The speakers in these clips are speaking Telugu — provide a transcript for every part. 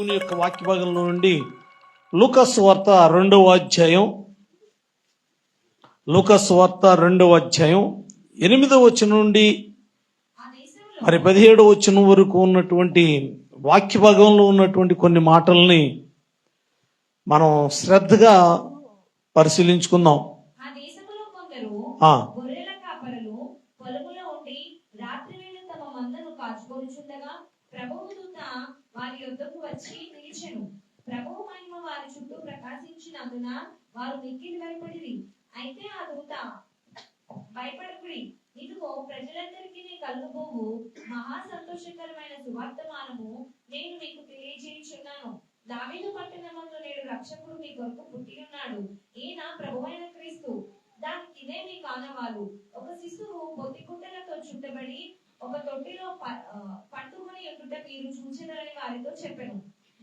దేవుని యొక్క వాక్య భాగంలో నుండి లూకాసు వార్త 2వ అధ్యాయం 8వ వచనం నుండి మరి 17వ వచనం వరకు ఉన్నటువంటి వాక్య భాగంలో ఉన్నటువంటి కొన్ని మాటల్ని మనం శ్రద్ధగా పరిశీలించుకుందాం. వారి యొద్దకు వచ్చి నిలిచెను. ప్రభువు మహిమ వారి చుట్టూ ప్రకాశించినందున వారు మిక్కిలి భయపడిరి. అయితే ఆ దూత, భయపడకుడి, ఇదిగో ప్రజలందరికీ కలుగబోవు మహా సంతోషకరమైన సువార్తమానము నేను మీకు తెలియజేయుచున్నాను. దావీదు పట్టణమందు నేడు రక్షకుడు మీ కొరకు పుట్టి ఉన్నాడు. ఈయన ప్రభువైన క్రీస్తు. దానికి ఇదే మీ కానవాలు. ఒక శిశువు పొత్తిగుడ్డలతో చుట్టబడి ఒక తొట్టిలో పట్టుకుని ఉండుట మీరు చూచెదరని వారితో చెప్పెను.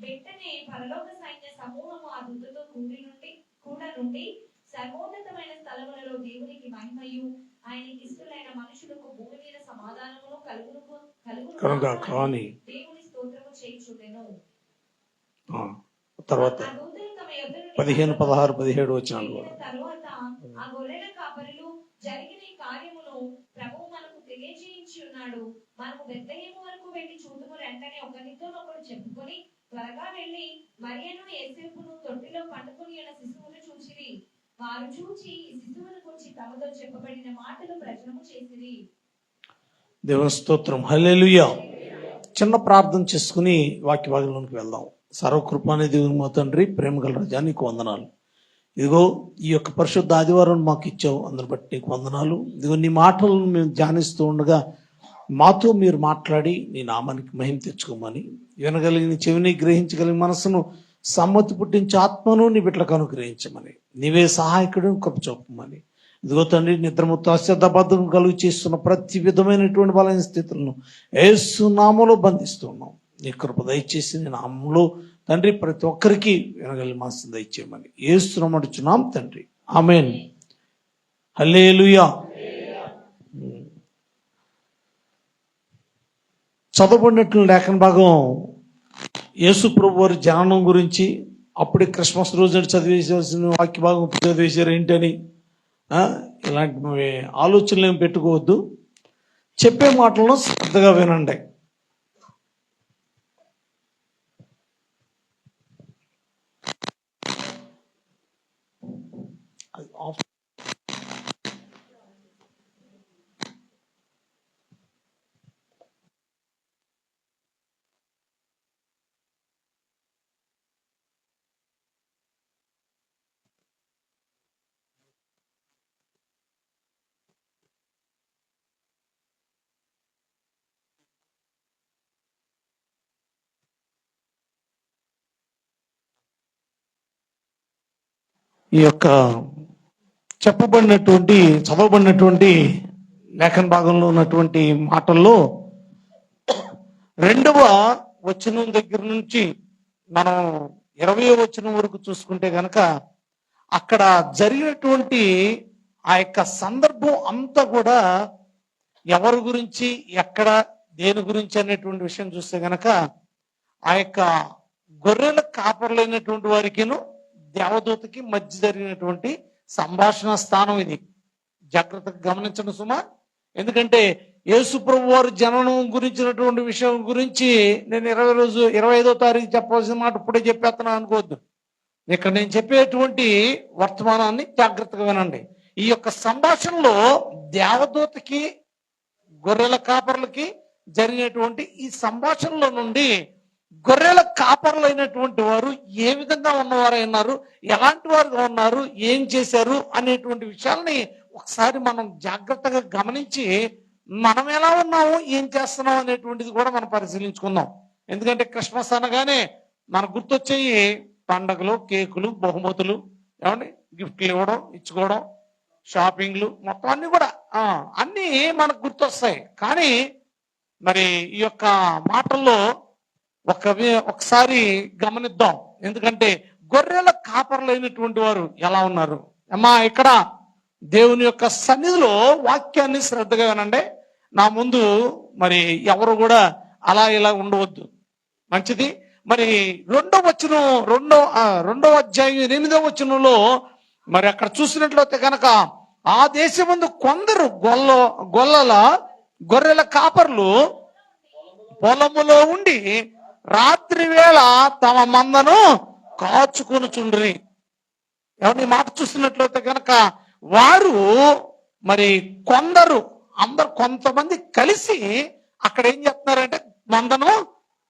వెంటనే పరలోక సైన్య సమూహము ఆ దూతతో కూడా నుండి సర్వోన్నతమైన స్థలములలో దేవునికి మహిమయు ఆయనకి ఇష్టలైన మనుషులకు భూమి మీద సమాధానమును కలుగును దేవుని స్తోత్రము చేయుచుండెను. తర్వాత 15, 16, 17 వచనాలు. తరువాత ఆ గొర్రెల కాపరులు జరిగిన ఈ కార్యమును ప్రభువు మనకు తెలియజేయించి ఉన్నాడు. మనము బెత్లెహేము వరకు వెళ్లి చూదుము రండని ఒకరితోనొకడు చెప్పుకొని త్వరగా వెళ్లి మరియను యోసేపును తొట్టిలో పండుకొని ఉన్న శిశువును చూచిరి. వారు చూచి ఈ శిశువును గురించి తమతో చెప్పబడిన మాటలు ప్రచురము చేసిరి. దేవుని స్తోత్రం, హల్లెలూయా. చిన్న ప్రార్థన చేసుకుని వాక్య భాగంలోకి వెళ్దాం. సర్వకృపాని దేవుని మా తండ్రి, ప్రేమ గల రాజా, నీకు వందనాలు. ఇదిగో ఈ యొక్క పరిశుద్ధ ఆదివారం మాకు ఇచ్చావు, అందరి బట్టి నీకు వందనాలు. ఇదిగో నీ మాటలను మేము ధ్యానిస్తూ ఉండగా మాతో మీరు మాట్లాడి నీ నామానికి మహిమ తెచ్చుకోమని, వినగలిగిన చెవిని, గ్రహించగలిగిన మనసును, సమ్మతి పుట్టించే ఆత్మను నీ బిడ్డలకు అనుగ్రహించమని, నీవే సహాయకుడు కృప చూపమని. ఇదిగో తండ్రి, నిద్రముతో అశ్రద్ధబద్ధం కలుగు చేస్తున్న ప్రతి విధమైనటువంటి బలైన స్థితులను యేసు నామములో బంధిస్తున్నాం. నీ కృప దయచేసి నీ నామములో తండ్రి ప్రతి ఒక్కరికి వినగలిగిన మనసు దయచేయమని యేసు నామమున అడుగుచున్నాం తండ్రి, ఆమేన్. హల్లెలూయా. చదవబడినట్లు లేఖన భాగం యేసు ప్రభు వారి జననం గురించి, అప్పుడే క్రిస్మస్ రోజు చదివేసేసిన వాక్య భాగం చదివేశారు ఏంటని ఇలాంటి ఆలోచనలు ఏమి పెట్టుకోవద్దు. చెప్పే మాటలను శ్రద్ధగా వినండి. ఈ యొక్క చదవబడినటువంటి లేఖన భాగంలో ఉన్నటువంటి మాటల్లో 2వ వచనం దగ్గర నుంచి మనం 20వ వచనం వరకు చూసుకుంటే గనక అక్కడ జరిగినటువంటి ఆ యొక్క సందర్భం అంతా కూడా ఎవరి గురించి, ఎక్కడ, దేని గురించి అనేటువంటి విషయం చూస్తే గనక ఆ యొక్క గొర్రెల కాపరులైనటువంటి వారికిను దేవదూతకి మధ్య జరిగినటువంటి సంభాషణ స్థానం ఇది. జాగ్రత్తగా గమనించండి సుమా. ఎందుకంటే యేసు ప్రభు వారి జననం గురించినటువంటి విషయం గురించి నేను 25వ తారీఖు చెప్పవలసిన మాట ఇప్పుడే చెప్పేస్తున్నాను అనుకోవద్దు. ఇక్కడ నేను చెప్పేటువంటి వర్తమానాన్ని జాగ్రత్తగా వినండి. ఈ యొక్క సంభాషణలో దేవదూతకి గొర్రెల కాపర్లకి జరిగినటువంటి ఈ సంభాషణలో నుండి గొర్రెల కాపరులైనటువంటి వారు ఏ విధంగా ఉన్నవారైనారు, ఎలాంటి వారుగా ఉన్నారు, ఏం చేశారు అనేటువంటి విషయాల్ని ఒకసారి మనం జాగ్రత్తగా గమనించి మనం ఎలా ఉన్నాము, ఏం చేస్తున్నాం అనేటువంటిది కూడా మనం పరిశీలించుకుందాం. ఎందుకంటే క్రిస్మస్ అనగానే మనకు గుర్తొచ్చేయి పండగలు, కేకులు, బహుమతులు, ఏమండి గిఫ్ట్లు ఇవ్వడం, ఇచ్చుకోవడం, షాపింగ్లు, మొత్తం అన్ని కూడా అన్నీ మనకు గుర్తొస్తాయి. కానీ మరి ఈ యొక్క మాటల్లో ఒకసారి గమనిద్దాం. ఎందుకంటే గొర్రెల కాపరులైనటువంటి వారు ఎలా ఉన్నారు. అమ్మా, ఇక్కడ దేవుని యొక్క సన్నిధిలో వాక్యాన్ని శ్రద్ధగా వినండి. నా ముందు మరి ఎవరు కూడా అలా ఇలా ఉండవద్దు. మంచిది. మరి రెండో అధ్యాయం 8వ వచనంలో మరి అక్కడ చూసినట్లయితే కనుక ఆ దేశమందు కొందరు గొర్రెల కాపర్లు పొలములో ఉండి రాత్రి వేళ తమ మందను కాచుకొనుచుండ్రి. ఎవరి మాట చూస్తున్నట్లయితే కనుక వారు మరి కొంతమంది కలిసి అక్కడ ఏం చేస్తున్నారంటే మందను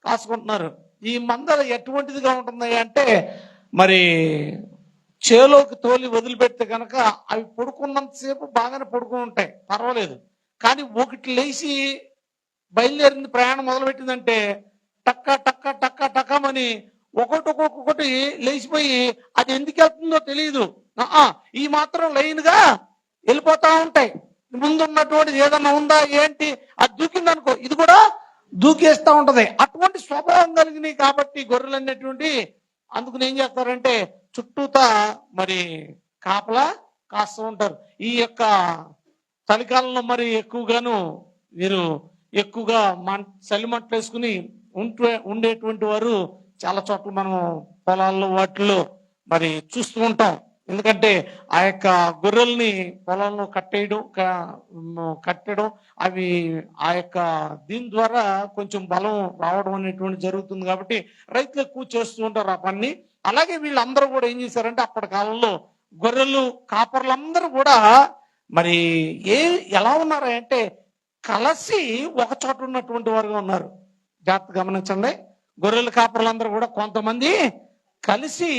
కాసుకుంటున్నారు. ఈ మంద ఎటువంటిదిగా ఉంటుంది అంటే మరి చేలోకి తోలి వదిలిపెడితే కనుక అవి పడుకున్నంతసేపు బాగానే పడుకుని ఉంటాయి, పర్వాలేదు. కానీ ఒకటి లేచి బయలుదేరింది, ప్రయాణం మొదలుపెట్టిందంటే టక్క టక్క టక్క టక్కమని ఒక్కొక్కటి లేచిపోయి అది ఎందుకు వెళ్తుందో తెలియదు. ఈ మాత్రం లైన్ గా వెళ్ళిపోతా ఉంటాయి. ముందున్నటువంటిది ఏదన్నా ఉందా ఏంటి, అది దూకింది అనుకో, ఇది కూడా దూకేస్తా ఉంటది. అటువంటి స్వభావం కలిగినవి కాబట్టి గొర్రెలు అనేటువంటి అందుకుని ఏం చేస్తారంటే చుట్టూతా మరి కాపలా కాస్తూ ఉంటారు. ఈ యొక్క చలికాలంలో మరి ఎక్కువగాను వీరు ఎక్కువగా చలిమంటలు వేసుకుని ఉండేటువంటి వారు చాలా చోట్ల మనం పొలాల్లో వాటిల్లో మరి చూస్తూ ఉంటాం. ఎందుకంటే ఆ యొక్క గొర్రెల్ని పొలంలో కట్టడం అవి ఆ యొక్క దీని ద్వారా కొంచెం బలం రావడం అనేటువంటి జరుగుతుంది. కాబట్టి రైతులు ఎక్కువ చేస్తూ ఉంటారు ఆ పని. అలాగే వీళ్ళందరూ కూడా ఏం చేశారంటే అప్పటి కాలంలో గొర్రెలు కాపర్లందరూ కూడా మరి ఎలా ఉన్నారంటే కలిసి ఒక చోట ఉన్నటువంటి వారుగా ఉన్నారు. జాగ్రత్త గమనించండి. గొర్రెల కాపర్లందరూ కూడా కొంతమంది కలిసి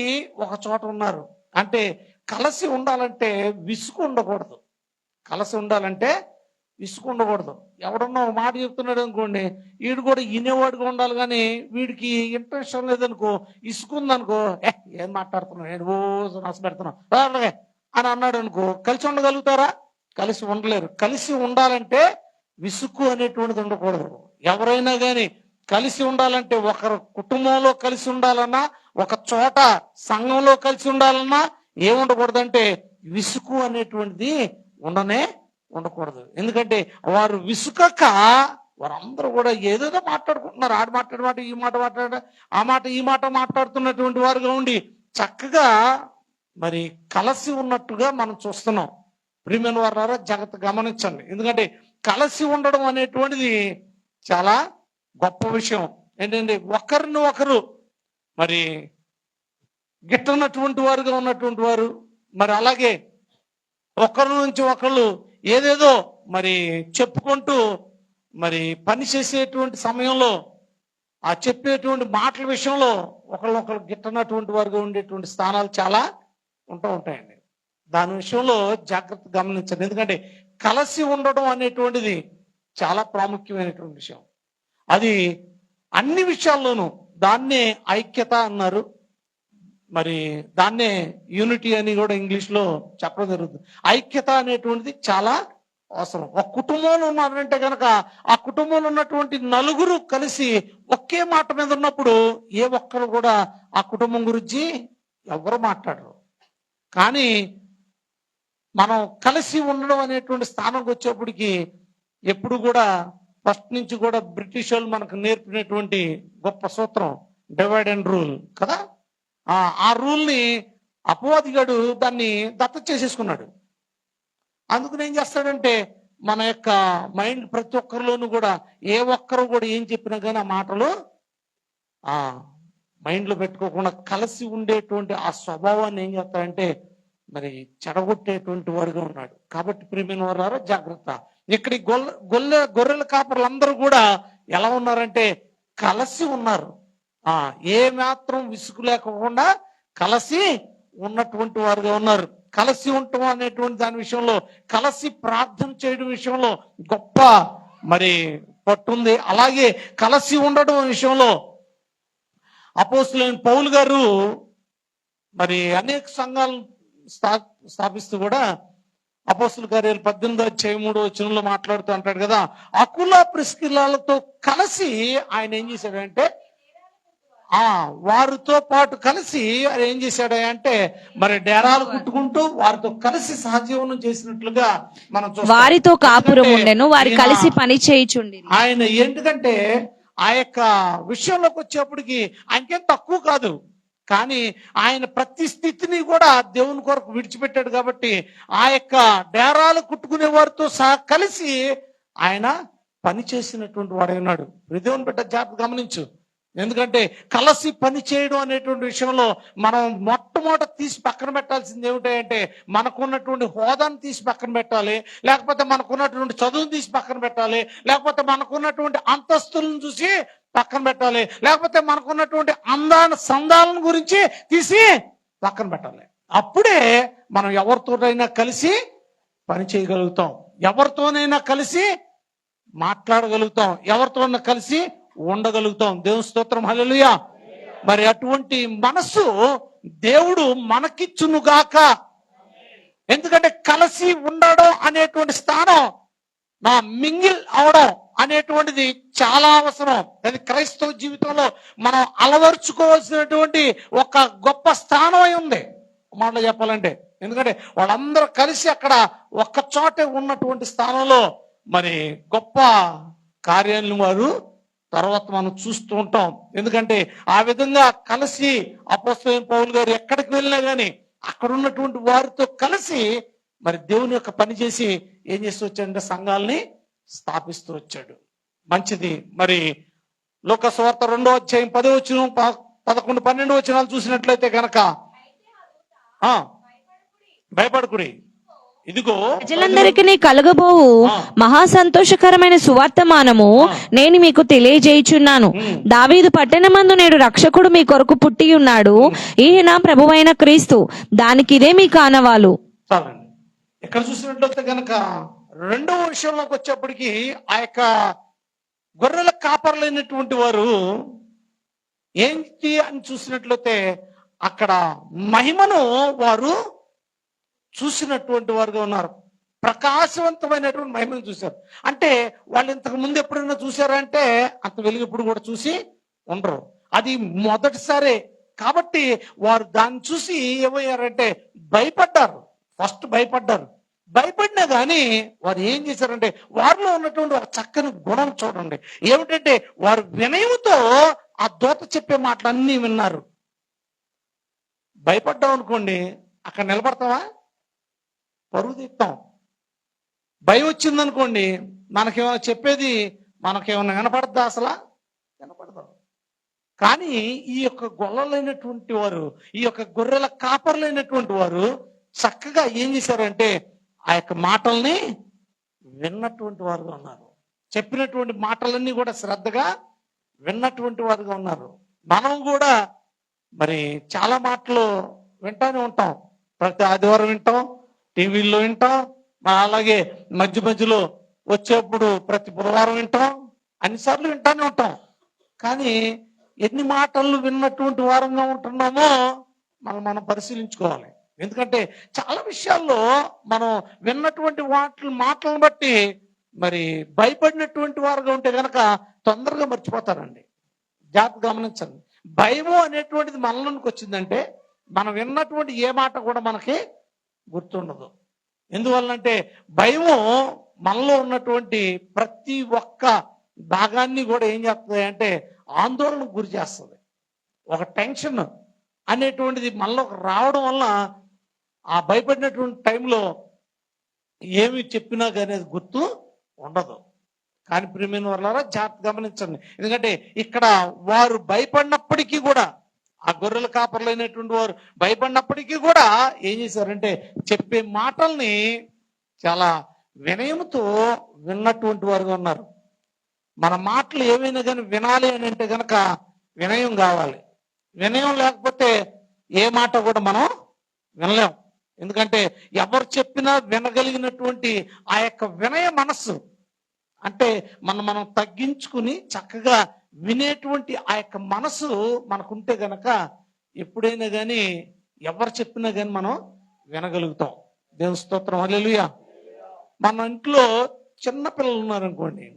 ఒక చోట ఉన్నారు. అంటే కలిసి ఉండాలంటే విసుగు ఉండకూడదు. కలిసి ఉండాలంటే విసుగు ఉండకూడదు. ఎవడన్నా ఒక మాట చెప్తున్నాడు అనుకోండి, వీడు కూడా వినేవాడుగా ఉండాలి. కానీ వీడికి ఇంట్రెస్ట్ లేదనుకో, ఇసుకుందనుకో, ఏం మాట్లాడుతున్నావు, నేను రోజు నచ్చ పెడుతున్నావు అని అన్నాడు అనుకో, కలిసి ఉండగలుగుతారా? కలిసి ఉండలేరు. కలిసి ఉండాలంటే విసుగు అనేటువంటిది ఉండకూడదు. ఎవరైనా కానీ కలిసి ఉండాలంటే ఒకరు కుటుంబంలో కలిసి ఉండాలన్నా, ఒక చోట సంఘంలో కలిసి ఉండాలన్నా ఏముండకూడదంటే విసుగు అనేటువంటిది ఉండకూడదు. ఎందుకంటే వారు విసుకక వారందరూ కూడా ఏదేదో మాట్లాడుకుంటున్నారు. ఆడ మాట్లాడే ఈ మాట ఈ మాట మాట్లాడుతున్నటువంటి వారుగా ఉండి చక్కగా మరి కలిసి ఉన్నట్టుగా మనం చూస్తున్నాం. ప్రియమైన వారు జాగ్రత్త గమనించండి. ఎందుకంటే కలిసి ఉండడం అనేటువంటిది చాలా గొప్ప విషయం. ఏంటంటే ఒకరిని ఒకరు మరి గిట్టనటువంటి వారుగా ఉన్నటువంటి వారు, మరి అలాగే ఒకరి నుంచి ఒకళ్ళు ఏదేదో మరి చెప్పుకుంటూ మరి పని చేసేటువంటి సమయంలో ఆ చెప్పేటువంటి మాటల విషయంలో ఒకళ్ళు గిట్టనటువంటి వారుగా ఉండేటువంటి స్థానాలు చాలా ఉంటాయండి. దాని విషయంలో జాగ్రత్త గమనించండి. ఎందుకంటే కలిసి ఉండడం అనేటువంటిది చాలా ప్రాముఖ్యమైనటువంటి విషయం. అది అన్ని విషయాల్లోనూ దాన్నే ఐక్యత అన్నారు. మరి దాన్నే యూనిటీ అని కూడా ఇంగ్లీష్లో చెప్పడం జరుగుతుంది. ఐక్యత అనేటువంటిది చాలా అవసరం. ఒక కుటుంబంలో ఉన్నారంటే కనుక ఆ కుటుంబంలో ఉన్నటువంటి నలుగురు కలిసి ఒకే మాట మీద ఉన్నప్పుడు ఏ ఒక్కరు కూడా ఆ కుటుంబం గురించి ఎవరు మాట్లాడరు. కానీ మనం కలిసి ఉండడం అనేటువంటి స్థానంకి వచ్చేప్పటికి ఎప్పుడు కూడా ఫస్ట్ నుంచి కూడా బ్రిటిష్ వాళ్ళు మనకు నేర్పినటువంటి గొప్ప సూత్రం డివైడ్ అండ్ రూల్ కదా. ఆ రూల్ని అపవాదిగాడు దాన్ని దత్తత చేసేసుకున్నాడు. అందుకని ఏం చేస్తాడంటే మన యొక్క మైండ్ ప్రతి ఒక్కరిలోనూ కూడా ఏ ఒక్కరు కూడా ఏం చెప్పినా కానీ ఆ మాటలు మైండ్లో పెట్టుకోకుండా కలిసి ఉండేటువంటి ఆ స్వభావాన్ని ఏం చేస్తాడంటే మరి చెడగొట్టేటువంటి వాడుగా ఉన్నాడు. కాబట్టి ప్రియమైన వారు జాగ్రత్త. ఇక్కడి గొర్రెల కాపర్లందరూ కూడా ఎలా ఉన్నారంటే కలిసి ఉన్నారు. ఏ మాత్రం విసుగు లేకుండా కలిసి ఉన్నటువంటి వారుగా ఉన్నారు. కలిసి ఉండటం అనేటువంటి దాని విషయంలో, కలిసి ప్రార్థన చేయడం విషయంలో గొప్ప మరి పట్టుంది. అలాగే కలిసి ఉండడం విషయంలో అపోస్తులైన పౌలు గారు మరి అనేక సంఘాలు స్థాపిస్తూ కూడా అపోస్తుల కార్యాలు 18:3 మాట్లాడుతూ అంటాడు కదా, అకుల ప్రిస్కిల్లలతో కలిసి ఆయన ఏం చేశాడంటే వారితో పాటు కలిసి ఏం చేశాడంటే మరి డేరాలు కుట్టుకుంటూ వారితో కలిసి సహజీవనం చేసినట్లుగా మనం చూస్తాం. వారితో కాపురం ఉండెను, వారి కలిసి పని చేయుచుండి. ఆయన ఎందుకంటే ఆ యొక్క విషయంలోకి వచ్చేప్పటికి ఆయనకేం తక్కువ కాదు. కానీ ఆయన ప్రతి స్థితిని కూడా దేవుని కొరకు విడిచిపెట్టాడు కాబట్టి ఆ యొక్క డేరాలు కుట్టుకునే వారితో సహా కలిసి ఆయన పని చేసినటువంటి వాడై ఉన్నాడు. దేవుని బిడ్డ జాగ్రత్త గమనించు. ఎందుకంటే కలిసి పని చేయడం అనేటువంటి విషయంలో మనం మొట్టమొదట తీసి పక్కన పెట్టాల్సింది ఏమిటంటే మనకున్నటువంటి హోదాను తీసి పక్కన పెట్టాలి, లేకపోతే మనకున్నటువంటి చదువును తీసి పక్కన పెట్టాలి, లేకపోతే మనకున్నటువంటి అంతస్తులను చూసి పక్కన పెట్టాలి, లేకపోతే మనకున్నటువంటి సందాలను గురించి తీసి పక్కన పెట్టాలి. అప్పుడే మనం ఎవరితోనైనా కలిసి పని చేయగలుగుతాం, ఎవరితోనైనా కలిసి మాట్లాడగలుగుతాం, ఎవరితోనైనా కలిసి ఉండగలుగుతాం. దేవుని స్తోత్రం, హల్లెలూయా. మరి అటువంటి మనసు దేవుడు మనకిచ్చునుగాక. ఎందుకంటే కలిసి ఉండడం అనేటువంటి స్థానం, నా మింగిల్ అవడం అనేటువంటిది చాలా అవసరం. అది క్రైస్తవ జీవితంలో మనం అలవర్చుకోవాల్సినటువంటి ఒక గొప్ప స్థానం అయి ఉంది మాటలు చెప్పాలంటే. ఎందుకంటే వాళ్ళందరూ కలిసి అక్కడ ఒక్క చోటే ఉన్నటువంటి స్థానంలో మరి గొప్ప కార్యాలను వారు తర్వాత మనం చూస్తూ ఉంటాం. ఎందుకంటే ఆ విధంగా కలిసి అపోస్తలుడైన పౌలు గారు ఎక్కడికి వెళ్ళినా కానీ అక్కడ ఉన్నటువంటి వారితో కలిసి మరి దేవుని యొక్క పని చేసి ఏం చేస్తూ వచ్చాడంటే సంఘాలని స్థాపిస్తూ వచ్చాడు. మంచిది. మరి లూకా సువార్త 2వ అధ్యాయం 10వ వచనం 11, 12 వచనాలు చూసినట్లయితే గనక భయపడకుడి, ఇదిగో ప్రజలందరికీ కలుగబోవు మహా సంతోషకరమైన సువార్తమానము నేను మీకు తెలియజేయుచున్నాను. దావీదు పట్టణమందు నేడు రక్షకుడు మీ కొరకు పుట్టి ఉన్నాడు, ఈయన ప్రభువైన క్రీస్తు. దానికి ఇదే మీ కానవాలు. చాలండి. ఇక్కడ చూసినట్లయితే గనక 2వ విషయంలోకి వచ్చేప్పటికి ఆ యొక్క గొర్రెల కాపర్లైనటువంటి వారు ఏంటి అని చూసినట్లయితే అక్కడ మహిమను వారు చూసినటువంటి వారుగా ఉన్నారు. ప్రకాశవంతమైనటువంటి మహిమను చూశారు. అంటే వాళ్ళు ఇంతకు ముందు ఎప్పుడైనా చూసారంటే అంత వెలుగు ఇప్పుడు కూడా చూసి ఉండరు. అది మొదటిసారే కాబట్టి వారు దాన్ని చూసి ఏమయ్యారంటే భయపడ్డారు. ఫస్ట్ భయపడ్డారు. భయపడినా కానీ వారు ఏం చేశారంటే వారిలో ఉన్నటువంటి ఒక చక్కని గుణం చూడండి. ఏమిటంటే వారు వినయంతో ఆ దూత చెప్పే మాటలన్నీ విన్నారు. భయపడ్డాం అనుకోండి, అక్కడ నిలబడతావా? పరుగు తీస్తాం. భయం వచ్చిందనుకోండి, మనకేమైనా చెప్పేది మనకేమైనా వినపడద్దా? అసలు వినపడదు. కానీ ఈ యొక్క గొల్లలైనటువంటి వారు, ఈ యొక్క గొర్రెల కాపర్లైనటువంటి వారు చక్కగా ఏం చేశారంటే ఆ యొక్క మాటల్ని విన్నటువంటి వారుగా ఉన్నారు. చెప్పినటువంటి మాటలన్నీ కూడా శ్రద్ధగా విన్నటువంటి వారుగా ఉన్నారు. మనం కూడా మరి చాలా మాటలు వింటానే ఉంటాం. ప్రతి ఆదివారం వింటాం, టీవీల్లో వింటాం, అలాగే మధ్య మధ్యలో వచ్చేప్పుడు ప్రతి బుధవారం వింటాం, అన్నిసార్లు వింటానే ఉంటాం. కానీ ఎన్ని మాటలు విన్నటువంటి వారంగా ఉంటున్నామో మనం పరిశీలించుకోవాలి. ఎందుకంటే చాలా విషయాల్లో మనం విన్నటువంటి మాటలను బట్టి మరి భయపడినటువంటి వారుగా ఉంటే కనుక తొందరగా మర్చిపోతారండి. జాగ్రత్త గమనించండి. భయము అనేటువంటిది మనలోనికి వచ్చిందంటే మనం విన్నటువంటి ఏ మాట కూడా మనకి గుర్తుండదు. ఎందువల్లంటే భయము మనలో ఉన్నటువంటి ప్రతి ఒక్క భాగాన్ని కూడా ఏం చేస్తుంది అంటే ఆందోళనకు గురి చేస్తుంది. ఒక టెన్షన్ అనేటువంటిది మనలో రావడం వల్ల ఆ భయపడినటువంటి టైంలో ఏమి చెప్పినా కానీ అది గుర్తు ఉండదు. కానీ ప్రియమైన వాళ్ళారా జాగ్రత్త గమనించండి. ఎందుకంటే ఇక్కడ వారు భయపడినప్పటికీ కూడా, ఆ గొర్రెల కాపర్లైనటువంటి వారు భయపడినప్పటికీ కూడా ఏం చేశారంటే చెప్పే మాటల్ని చాలా వినయంతో విన్నటువంటి వారుగా ఉన్నారు. మన మాటలు ఏమైనా కానీ వినాలి అని అంటే కనుక వినయం కావాలి. వినయం లేకపోతే ఏ మాట కూడా మనం వినలేం. ఎందుకంటే ఎవరు చెప్పినా వినగలిగినటువంటి ఆ యొక్క వినయ మనస్సు అంటే మనం తగ్గించుకుని చక్కగా వినేటువంటి ఆ యొక్క మనసు మనకుంటే గనక ఎప్పుడైనా కానీ ఎవరు చెప్పినా కానీ మనం వినగలుగుతాం. దేవుని స్తోత్రం, హల్లెలూయా. మన ఇంట్లో చిన్న పిల్లలు ఉన్నారనుకోండి,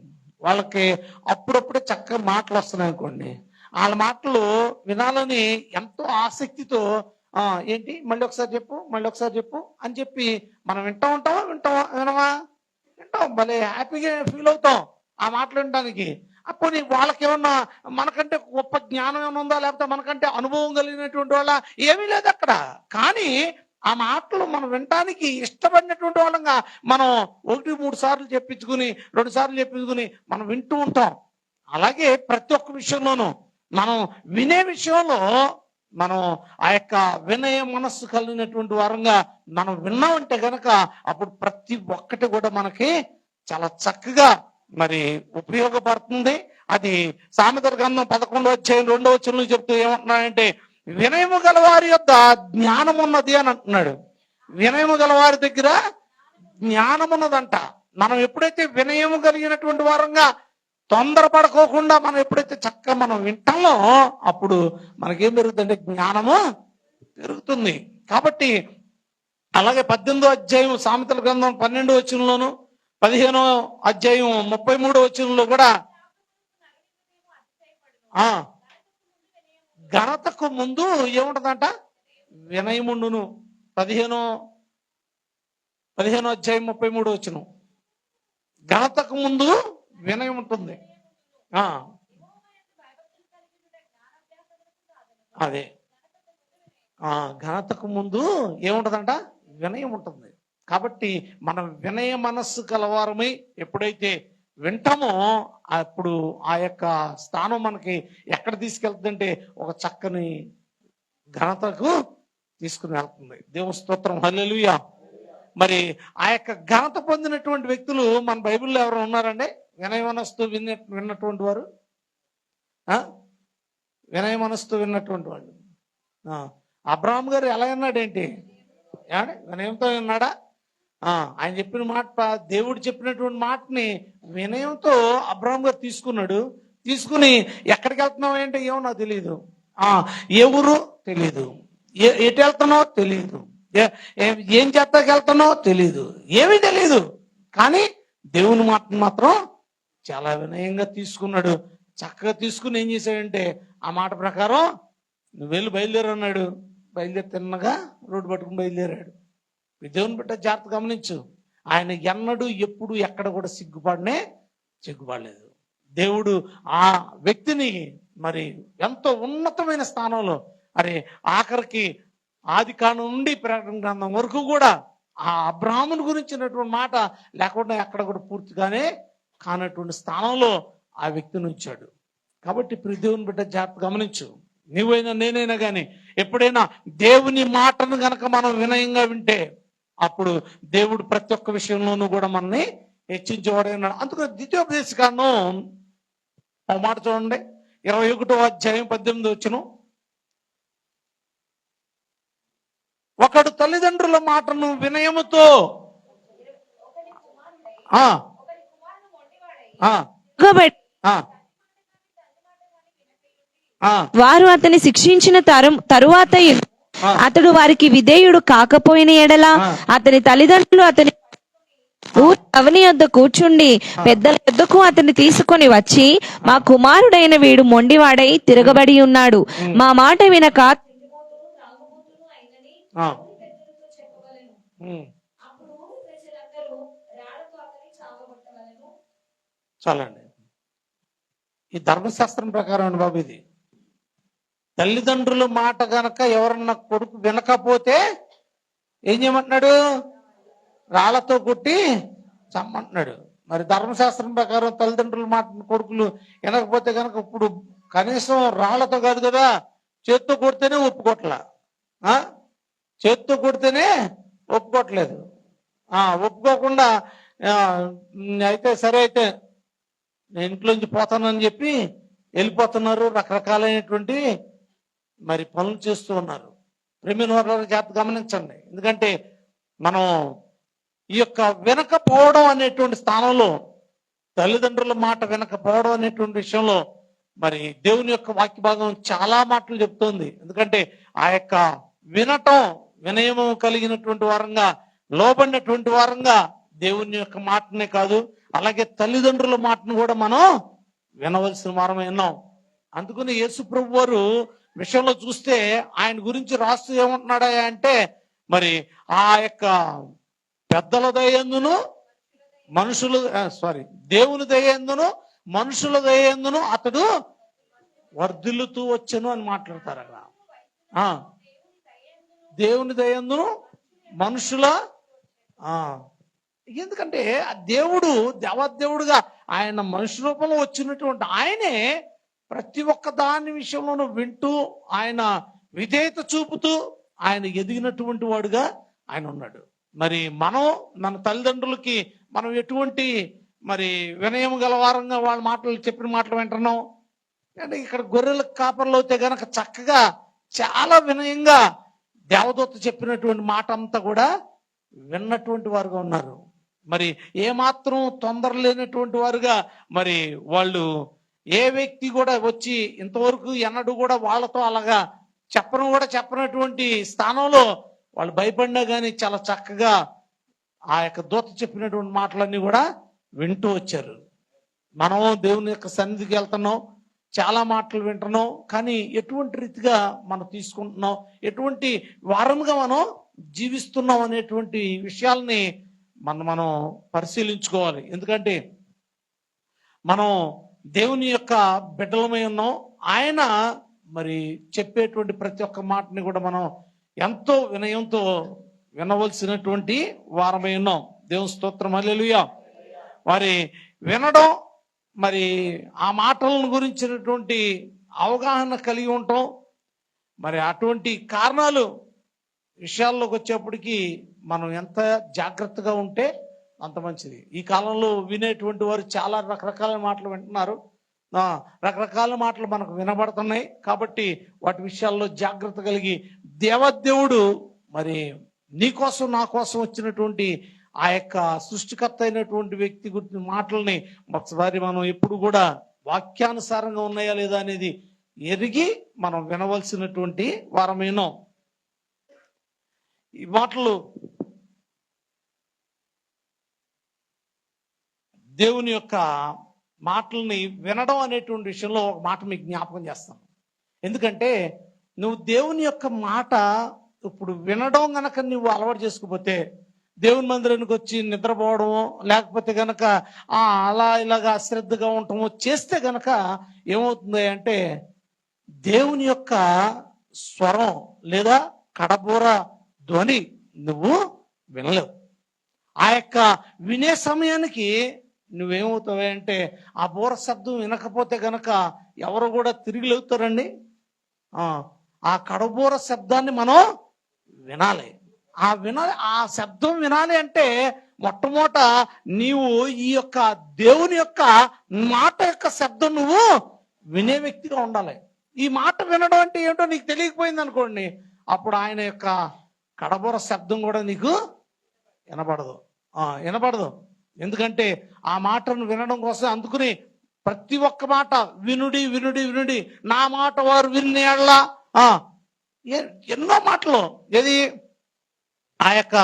వాళ్ళకి అప్పుడప్పుడే చక్కగా మాటలు వస్తున్నాయి అనుకోండి, వాళ్ళ మాటలు వినాలని ఎంతో ఆసక్తితో ఏంటి మళ్ళీ ఒకసారి చెప్పు, మళ్ళీ ఒకసారి చెప్పు అని చెప్పి మనం వింటామా వినవా? వింటాం. భలే హ్యాపీగా ఫీల్ అవుతాం ఆ మాటలు వినడానికి. పోనీ వాళ్ళకి ఏమన్నా మనకంటే గొప్ప జ్ఞానం ఏమైనా ఉందా, లేకపోతే మనకంటే అనుభవం కలిగినటువంటి వాళ్ళ, ఏమీ లేదు అక్కడ. కానీ ఆ మాటలు మనం వినటానికి ఇష్టపడినటువంటి వాళ్ళంగా మనం 1-3 సార్లు చెప్పించుకుని 2 సార్లు చెప్పించుకుని మనం వింటూ ఉంటాం. అలాగే ప్రతి ఒక్క విషయంలోనూ మనం వినే విషయంలో మనం ఆ యొక్క వినయ మనస్సు కలిగినటువంటి వారంగా మనం విన్నామంటే గనక అప్పుడు ప్రతి ఒక్కటి కూడా మనకి చాలా చక్కగా మరి ఉపయోగపడుతుంది. అది సామెతల గ్రంథం 11వ అధ్యాయం 2వ వచనంలో చెప్తూ ఏమంటున్నాడంటే, వినయము గల వారి యొద్ద జ్ఞానం ఉన్నది అని అంటున్నాడు. వినయము గల వారి దగ్గర జ్ఞానం ఉన్నదంట. మనం ఎప్పుడైతే వినయము కలిగినటువంటి వారంగా తొందరపడుకోకుండా మనం ఎప్పుడైతే చక్కగా మనం వింటామో అప్పుడు మనకేం పెరుగుతుందంటే జ్ఞానము పెరుగుతుంది. కాబట్టి అలాగే 18వ అధ్యాయం సామెతల గ్రంథం 12వ వచనంలోను 15వ అధ్యాయం 33వ వచనంలో కూడా ఘనతకు ముందు ఏముంటదంట, వినయముండును. 15వ అధ్యాయం 33వ వచనం, ఘనతకు ముందు వినయం ఉంటుంది. అదే ఘనతకు ముందు ఏముంటదంట, వినయం ఉంటుంది. కాబట్టి మనం వినయ మనస్సు కలవారమై ఎప్పుడైతే వింటామో అప్పుడు ఆ యొక్క స్థానం మనకి ఎక్కడ తీసుకెళ్తుందంటే ఒక చక్కని ఘనతకు తీసుకుని వెళ్తుంది. దేవుని స్తోత్రం, హల్లెలూయా. మరి ఆ యొక్క ఘనత పొందినటువంటి వ్యక్తులు మన బైబిల్లో ఎవరు ఉన్నారండి? వినయ మనస్సు విన్నటువంటి వారు, వినయ మనస్సు విన్నటువంటి వాళ్ళు. అబ్రహాం గారు ఎలా విన్నాడేంటి? ఏమండి, వినయంతో విన్నాడా? ఆయన చెప్పిన మాట, దేవుడు చెప్పినటువంటి మాటని వినయంతో అబ్రహాం గారు తీసుకున్నాడు. తీసుకుని ఎక్కడికి వెళ్తున్నావు ఏంటి, ఏమో నాకు తెలియదు, ఏ ఊరు తెలియదు, ఎటు వెళ్తున్నావు తెలియదు, ఏం చేస్తాకి వెళ్తున్నావు తెలియదు, ఏమీ తెలియదు. కానీ దేవుని మాటను మాత్రం చాలా వినయంగా తీసుకున్నాడు. చక్కగా తీసుకుని ఏం చేశాడంటే ఆ మాట ప్రకారం నువ్వు వెళ్ళి బయలుదేరు అన్నాడు. బయలుదేరి తిన్నగా రోడ్డు పట్టుకుని బయలుదేరాడు. దేవుని బిడ్డ జాగ్రత్త గమనించు, ఆయన ఎన్నడూ ఎప్పుడు ఎక్కడ కూడా సిగ్గుపడలేదు. దేవుడు ఆ వ్యక్తిని మరి ఎంతో ఉన్నతమైన స్థానంలో, అరే ఆఖరికి ఆది కాండం నుండి ప్రకటన గ్రంథం వరకు కూడా ఆ అబ్రాహాముని గురించినటువంటి మాట లేకుండా ఎక్కడ కూడా పూర్తిగానే కానటువంటి స్థానంలో ఆ వ్యక్తిని ఉంచాడు. కాబట్టి ప్రియ దేవుని బిడ్డ జాగ్రత్త గమనించు, నువ్వైనా నేనైనా కానీ ఎప్పుడైనా దేవుని మాటను గనక మనం వినయంగా వింటే అప్పుడు దేవుడు ప్రతి ఒక్క విషయంలోనూ కూడా మనల్ని హెచ్చించేవాడు. అందుకని ద్వితీయోపదేశకాండం ఆ మాట చూడండి, 21వ అధ్యాయం 18వ వచనం. ఒకడు తల్లిదండ్రుల మాటను వినయముతో వారు అతని శిక్షించిన తరువాత అతడు వారికి విధేయుడు కాకపోయిన ఎడల అతని తల్లిదండ్రులు అతని అవని యొద్ద కూర్చుండి పెద్దల యొద్దకు అతన్ని తీసుకొని వచ్చి, మా కుమారుడైన వీడు మొండివాడై తిరగబడి ఉన్నాడు, మా మాట వినక చాలండి. ఈ ధర్మశాస్త్రం ప్రకారం అండి బాబు, ఇది తల్లిదండ్రుల మాట గనక ఎవరన్నా కొడుకు వినకపోతే ఏం చేయమంటున్నాడు? రాళ్లతో కొట్టి చమ్మంటున్నాడు. మరి ధర్మశాస్త్రం ప్రకారం తల్లిదండ్రుల మాట కొడుకులు వినకపోతే కనుక ఇప్పుడు కనీసం రాళ్లతో కాదు కదా, చేత్తో కొడితేనే ఒప్పుకోట్లా. చేత్తో కొడితేనే ఒప్పుకోవట్లేదు. ఒప్పుకోకుండా అయితే సరే అయితే నేను ఇంట్లోంచి పోతానని చెప్పి వెళ్ళిపోతున్నారు. రకరకాలైనటువంటి మరి పనులు చేస్తూ ఉన్నారు. ప్రేమైన వారు జాగ్రత్త గమనించండి. ఎందుకంటే మనం ఈ యొక్క వినకపోవడం అనేటువంటి స్థానంలో, తల్లిదండ్రుల మాట వినకపోవడం అనేటువంటి విషయంలో మరి దేవుని యొక్క వాక్య భాగం చాలా మాటలు చెప్తోంది. ఎందుకంటే ఆ యొక్క వినటం, వినయము కలిగినటువంటి వారంగా, లోబడినటువంటి వారంగా దేవుని యొక్క మాటనే కాదు, అలాగే తల్లిదండ్రుల మాటను కూడా మనం వినవలసిన వారమే ఉన్నాం. అందుకని యేసు ప్రభు వారు విషయంలో చూస్తే ఆయన గురించి రాస్తూ ఏమంటున్నాడా అంటే, మరి ఆ యొక్క పెద్దల దయందును దేవుని దయందును మనుషుల దయందును అతడు వర్ధిల్లుతూ వచ్చెను అని మాట్లాడతారు అక్కడ. దేవుని దయందును మనుషుల ఎందుకంటే దేవుడు దేవదేవుడుగా ఆయన మనుషు రూపంలో వచ్చినటువంటి ఆయనే ప్రతి ఒక్క దాని విషయంలోనూ వింటూ ఆయన విధేయత చూపుతూ ఆయన ఎదిగినటువంటి వాడుగా ఆయన ఉన్నాడు. మరి మనం మన తల్లిదండ్రులకి మనం ఎటువంటి మరి వినయం గలవారంగా వాళ్ళ మాటలు చెప్పిన మాటలు వింటున్నాం. అంటే ఇక్కడ గొర్రెల కాపర్లు అయితే గనక చక్కగా చాలా వినయంగా దేవదూత చెప్పినటువంటి మాట అంతా కూడా విన్నటువంటి వారుగా ఉన్నారు. మరి ఏమాత్రం తొందర లేనటువంటి వారుగా మరి వాళ్ళు ఏ వ్యక్తి కూడా వచ్చి ఇంతవరకు ఎన్నడూ కూడా వాళ్ళతో అలాగా చెప్పనటువంటి స్థానంలో వాళ్ళు భయపడినా కానీ చాలా చక్కగా ఆ యొక్క దూత చెప్పినటువంటి మాటలన్నీ కూడా వింటూ వచ్చారు. మనం దేవుని యొక్క సన్నిధికి వెళ్తున్నాం, చాలా మాటలు వింటున్నాం, కానీ ఎటువంటి రీతిగా మనం తీసుకుంటున్నాం, ఎటువంటి వారముగా మనం జీవిస్తున్నాం అనేటువంటి విషయాల్ని మనం పరిశీలించుకోవాలి. ఎందుకంటే మనం దేవుని యొక్క బిడ్డలమై ఉన్నాం. ఆయన మరి చెప్పేటువంటి ప్రతి ఒక్క మాటని కూడా మనం ఎంతో వినయంతో వినవలసినటువంటి వారమై ఉన్నాం. దేవుని స్తోత్రం, హల్లెలూయా. మరి వినడం, మరి ఆ మాటలను గురించినటువంటి అవగాహన కలిగి ఉంటాం. మరి అటువంటి కారణాలు విషయాల్లోకి వచ్చేప్పటికి మనం ఎంత జాగ్రత్తగా ఉంటే అంత మంచిది. ఈ కాలంలో వినేటువంటి వారు చాలా రకరకాల మాటలు వింటున్నారు, రకరకాల మాటలు మనకు వినబడుతున్నాయి. కాబట్టి వాటి విషయాల్లో జాగ్రత్త కలిగి దేవదేవుడు మరి నీ కోసం నా కోసం వచ్చినటువంటి ఆ యొక్క సృష్టికర్త అయినటువంటి వ్యక్తి గురించి మాటల్ని ఒకసారి మనం ఎప్పుడు కూడా వాక్యానుసారంగా ఉన్నాయా లేదా అనేది ఎరిగి మనం వినవలసినటువంటి వారమేనో. ఈ మాటలు దేవుని యొక్క మాటల్ని వినడం అనేటువంటి విషయంలో ఒక మాట మీకు జ్ఞాపకం చేస్తాను. ఎందుకంటే నువ్వు దేవుని యొక్క మాట ఇప్పుడు వినడం గనక నువ్వు అలవాటు చేసుకుపోతే, దేవుని మందిరానికి వచ్చి నిద్రపోవడము లేకపోతే గనక అలా ఇలాగా అశ్రద్ధగా ఉండటము చేస్తే గనక ఏమవుతుంది అంటే దేవుని యొక్క స్వరం లేదా కడబూర ధ్వని నువ్వు వినలేవు. ఆ యొక్క వినే సమయానికి నువ్వేమవుతావు అంటే ఆ బూర శబ్దం వినకపోతే గనక ఎవరు కూడా తిరిగి లేవుతారండి. ఆ కడబూర శబ్దాన్ని మనం వినాలి. ఆ శబ్దం వినాలి అంటే మొట్టమొదట నీవు ఈ యొక్క దేవుని యొక్క మాట యొక్క శబ్దం నువ్వు వినే వ్యక్తిగా ఉండాలి. ఈ మాట వినడం అంటే ఏమిటో నీకు తెలియకపోయింది అనుకోండి, అప్పుడు ఆయన యొక్క కడబూర శబ్దం కూడా నీకు వినపడదు. ఎందుకంటే ఆ మాటను వినడం కోసం అందుకుని ప్రతి ఒక్క మాట వినుడి నా మాట వారు వినేళ్ళ ఎన్నో మాటలు ఏది ఆ యొక్క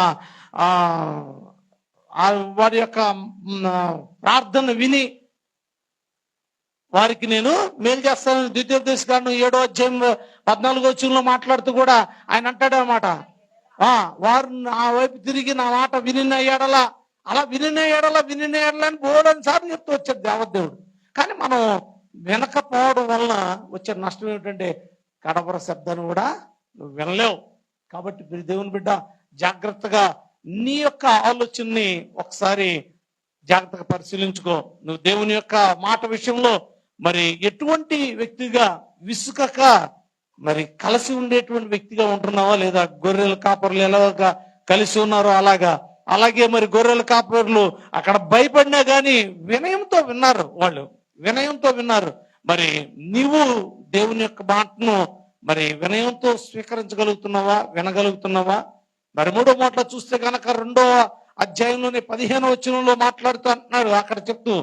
వారి యొక్క ప్రార్థన విని వారికి నేను మేలు చేస్తాను. ద్వితీయోపదేశకాండం 7వ అధ్యాయం 14వ వచనంలో మాట్లాడుతూ కూడా ఆయన అంటాడు అన్నమాట, వారు నా వైపు తిరిగి నా మాట వినిన ఎడల అని బోలని సార్లు చెప్తూ వచ్చాడు దేవదేవుడు. కానీ మనం వినకపోవడం వలన వచ్చే నష్టం ఏమిటంటే కడబర శబ్దాన్ని కూడా నువ్వు వినలేవు. కాబట్టి మీరు దేవుని బిడ్డ జాగ్రత్తగా నీ యొక్క ఆలోచనని ఒకసారి జాగ్రత్తగా పరిశీలించుకో. నువ్వు దేవుని యొక్క మాట విషయంలో మరి ఎటువంటి వ్యక్తిగా విసుకక మరి కలిసి ఉండేటువంటి వ్యక్తిగా ఉంటున్నావా లేదా? గొర్రెల కాపర్లు ఎలాగా కలిసి ఉన్నారో అలాగే మరి గొర్రెల కాపర్లు అక్కడ భయపడినా కానీ వినయంతో విన్నారు. మరి నీవు దేవుని యొక్క మాటను మరి వినయంతో స్వీకరించగలుగుతున్నావా, వినగలుగుతున్నావా? మరి 3వ మాటలో చూస్తే కనుక 2వ అధ్యాయంలోనే 15వ వచనంలో మాట్లాడుతూ అంటున్నాడు, అక్కడ చెప్తూ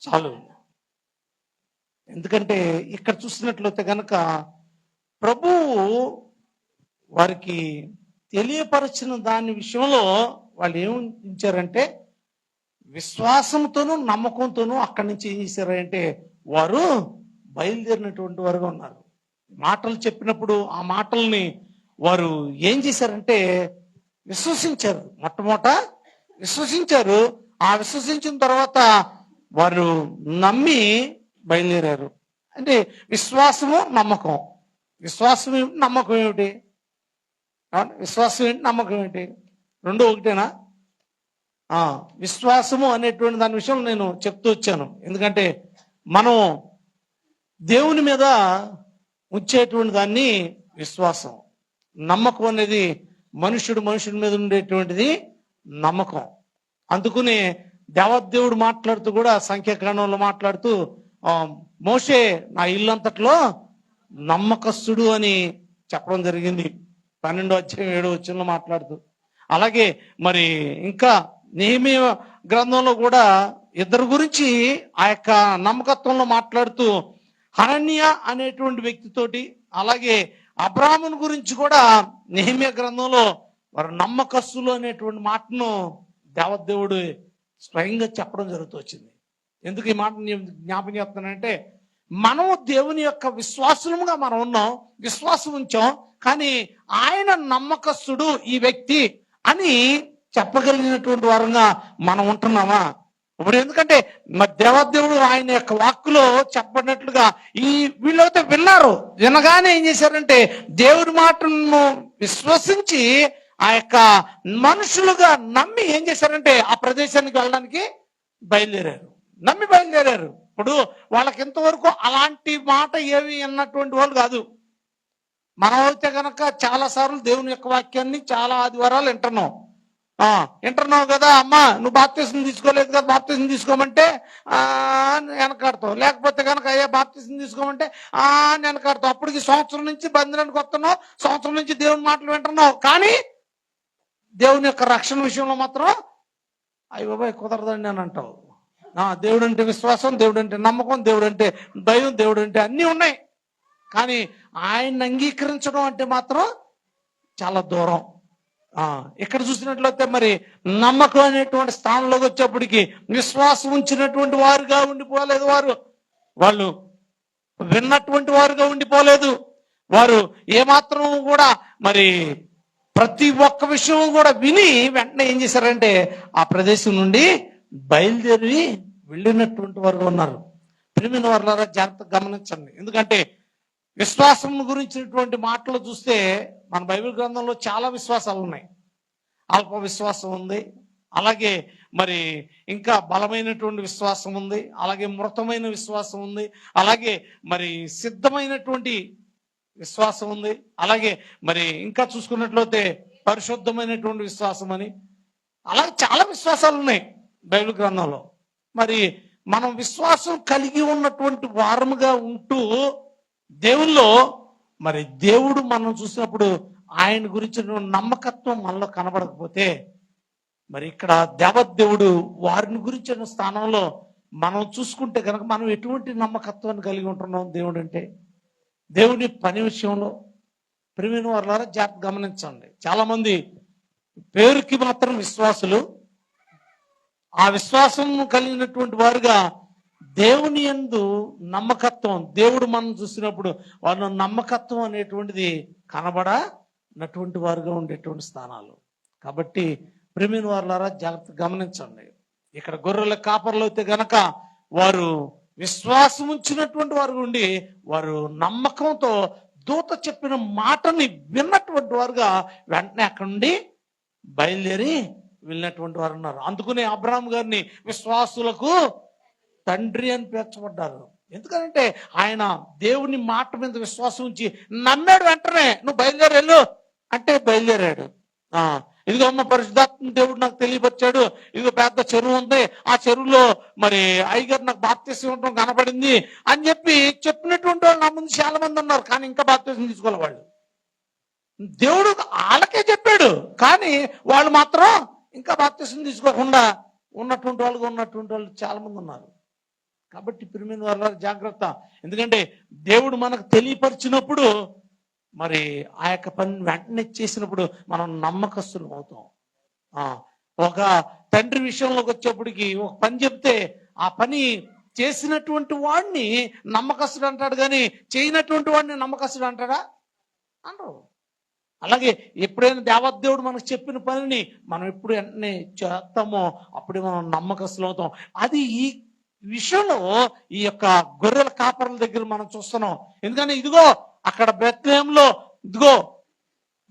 చాలు. ఎందుకంటే ఇక్కడ చూసినట్లయితే గనక ప్రభువు వారికి తెలియపరిచిన దాని విషయంలో వాళ్ళు ఏమించారంటే విశ్వాసంతోనూ నమ్మకంతోనూ అక్కడి నుంచి ఏం చేశారంటే వారు బయలుదేరినటువంటి వారుగా ఉన్నారు. మాటలు చెప్పినప్పుడు ఆ మాటల్ని వారు ఏం చేశారంటే విశ్వసించారు. మొట్టమొదట విశ్వసించారు. ఆ విశ్వసించిన తర్వాత వారు నమ్మి బయలుదేరారు. అంటే విశ్వాసము నమ్మకం. విశ్వాసం ఏమిటి, నమ్మకం ఏమిటి? విశ్వాసం ఏంటి, నమ్మకం ఏంటి? రెండు ఒకటేనా? విశ్వాసము అనేటువంటి దాని విషయం నేను చెప్తూ వచ్చాను. ఎందుకంటే మనం దేవుని మీద ఉంచేటువంటి దాన్ని విశ్వాసం, నమ్మకం అనేది మనుషుడి మీద ఉండేటువంటిది నమ్మకం. అందుకని దేవదేవుడు మాట్లాడుతూ కూడా సంఖ్యాకాండంలో మాట్లాడుతూ మోషే నా ఇల్లంతట్లో నమ్మకస్తుడు అని చెప్పడం జరిగింది. 12వ అధ్యాయం 7వ వచనంలో మాట్లాడుతూ. అలాగే మరి ఇంకా నెహెమీయా గ్రంథంలో కూడా ఇద్దరు గురించి ఆ యొక్క నమ్మకత్వంలో మాట్లాడుతూ హనన్యా అనేటువంటి వ్యక్తితోటి, అలాగే అబ్రాహామును గురించి కూడా నెహెమీయా గ్రంథంలో వారు నమ్మకస్తులు అనేటువంటి మాటను దేవదేవుడు స్వయంగా చెప్పడం జరుగుతూ వచ్చింది. ఎందుకు ఈ మాట జ్ఞాపకం చేస్తున్నానంటే, మనం దేవుని యొక్క విశ్వాసులుగా మనం ఉన్నాం, విశ్వాసం ఉంచాం, కానీ ఆయన నమ్మకస్తుడు ఈ వ్యక్తి అని చెప్పగలిగినటువంటి వారంగా మనం ఉంటున్నామా? ఇప్పుడు ఎందుకంటే దేవదేవుడు ఆయన యొక్క వాక్కులో చెప్పబడినట్లుగా ఈ వీళ్ళైతే విన్నారు. వినగానే ఏం చేశారంటే దేవుడి మాటను విశ్వసించి ఆ యొక్క మనుషులుగా నమ్మి ఏం చేశారంటే ఆ ప్రదేశానికి వెళ్ళడానికి బయలుదేరారు. నమ్మి బయలుదేరారు. ఇప్పుడు వాళ్ళకి ఇంతవరకు అలాంటి మాట ఏమి అన్నటువంటి వాళ్ళు కాదు. మనం అయితే కనుక చాలా సార్లు దేవుని యొక్క వాక్యాన్ని చాలా ఆదివారాలు వింటున్నావు కదా, అమ్మా నువ్వు బాప్తిసం తీసుకోలేదు కదా, బాప్తిసం తీసుకోమంటే వెనకాడతావు. లేకపోతే కనుక అయ్యా బాప్తిసం తీసుకోమంటే వెనకాడతావు. అప్పటికి సంవత్సరం నుంచి బంధనానికి వస్తున్నావు, సంవత్సరం నుంచి దేవుని మాటలు వింటున్నావు, కానీ దేవుని యొక్క రక్షణ విషయంలో మాత్రం అయ్య బాబాయ్ కుదరదండి అని అంటావు. దేవుడు అంటే విశ్వాసం, దేవుడు అంటే నమ్మకం, దేవుడు అంటే భయం, దేవుడు అంటే అన్నీ ఉన్నాయి, కానీ ఆయన్ని అంగీకరించడం అంటే మాత్రం చాలా దూరం. ఇక్కడ చూసినట్లయితే మరి నమ్మకం అనేటువంటి స్థానంలోకి వచ్చేప్పటికి విశ్వాసం ఉంచినటువంటి వారుగా ఉండిపోలేదు. వాళ్ళు విన్నటువంటి వారుగా ఉండిపోలేదు. వారు ఏమాత్రం కూడా మరి ప్రతి ఒక్క విషయం కూడా విని వెంటనే ఏం చేశారంటే ఆ ప్రదేశం నుండి బయలుదేరి వెళ్ళినటువంటి వారు ఉన్నారు. ప్రియమైన వారులారా జాగ్రత్తగా గమనించండి. ఎందుకంటే విశ్వాసం గురించినటువంటి మాటలు చూస్తే మన బైబిల్ గ్రంథంలో చాలా విశ్వాసాలు ఉన్నాయి. అల్ప విశ్వాసం ఉంది, అలాగే మరి ఇంకా బలమైనటువంటి విశ్వాసం ఉంది, అలాగే మృతమైన విశ్వాసం ఉంది, అలాగే మరి సిద్ధమైనటువంటి విశ్వాసం ఉంది, అలాగే మరి ఇంకా చూసుకున్నట్లయితే పరిశుద్ధమైనటువంటి విశ్వాసం అని, అలాగే చాలా విశ్వాసాలు ఉన్నాయి బైబిల్ గ్రంథంలో. మరి మనం విశ్వాసం కలిగి ఉన్నటువంటి వారముగా ఉంటూ దేవుల్లో మరి దేవుడు మనం చూసినప్పుడు ఆయన గురించిన నమ్మకత్వం మనలో కనబడకపోతే, మరి ఇక్కడ దేవదేవుడు వారిని గురించిన స్థానంలో మనం చూసుకుంటే కనుక మనం ఎటువంటి నమ్మకత్వాన్ని కలిగి ఉంటున్నాం దేవుడు అంటే? దేవుని పని విషయంలో ప్రియమైన వారులారా జాగ్రత్త గమనించండి. చాలా మంది పేరుకి మాత్రం విశ్వాసులు, ఆ విశ్వాసం కలిగినటువంటి వారుగా దేవుని యందు నమ్మకత్వం, దేవుడు మనం చూసినప్పుడు వాళ్ళ నమ్మకత్వం అనేటువంటిది కనబడనటువంటి వారుగా ఉండేటువంటి స్థానాలు. కాబట్టి ప్రియమైన వారులారా జాగ్రత్త గమనించండి. ఇక్కడ గొర్రెల కాపర్లు అయితే గనక వారు విశ్వాసం ఉంచినటువంటి వారు ఉండి వారు నమ్మకంతో దూత చెప్పిన మాటని విన్నటువంటి వారుగా వెంటనే అక్కడి నుండి బయలుదేరి వెళ్ళినటువంటి వారు ఉన్నారు. అందుకనే అబ్రహాం గారిని విశ్వాసులకు తండ్రి అని పేర్చబడ్డారు. ఎందుకంటే ఆయన దేవుని మాట మీద విశ్వాసం ఉంచి నమ్మాడు. వెంటనే నువ్వు బయలుదేరి వెళ్ళు అంటే బయలుదేరాడు. ఇదిగో అమ్మ పరిశుద్ధాత్మ దేవుడు నాకు తెలియపరిచాడు, ఇదిగో పెద్ద చెరువు ఉంది, ఆ చెరువులో మరి అయ్యగారు నాకు బాప్తిసం ఇవ్వడం కనపడింది అని చెప్పినటువంటి వాళ్ళు నా ముందు చాలా మంది ఉన్నారు, కానీ ఇంకా బాప్తిసం తీసుకోవాలి. వాళ్ళు దేవుడు వాళ్ళకే చెప్పాడు, కానీ వాళ్ళు మాత్రం ఇంకా బాప్తిసం తీసుకోకుండా ఉన్నటువంటి వాళ్ళు చాలా మంది ఉన్నారు. కాబట్టి ప్రియమైన వాళ్ళ జాగ్రత్త. ఎందుకంటే దేవుడు మనకు తెలియపరిచినప్పుడు మరి ఆ యొక్క పని వెంటనే చేసినప్పుడు మనం నమ్మకస్తులు అవుతాం. ఒక తండ్రి విషయంలోకి వచ్చేప్పటికి ఒక పని చెప్తే ఆ పని చేసినటువంటి వాడిని నమ్మకస్తుడు అంటాడు, కానీ చేయనటువంటి వాడిని నమ్మకస్తుడు అంటాడా? అనరు. అలాగే ఎప్పుడైనా దేవదేవుడు మనకు చెప్పిన పనిని మనం ఎప్పుడు వెంటనే చేస్తామో అప్పుడే మనం నమ్మకస్తులు అవుతాం. అది ఈ విషయంలో ఈ యొక్క గొర్రెల కాపరుల దగ్గర మనం చూస్తున్నాం. ఎందుకంటే ఇదిగో అక్కడ బెత్లెహేంలో ఇదిగో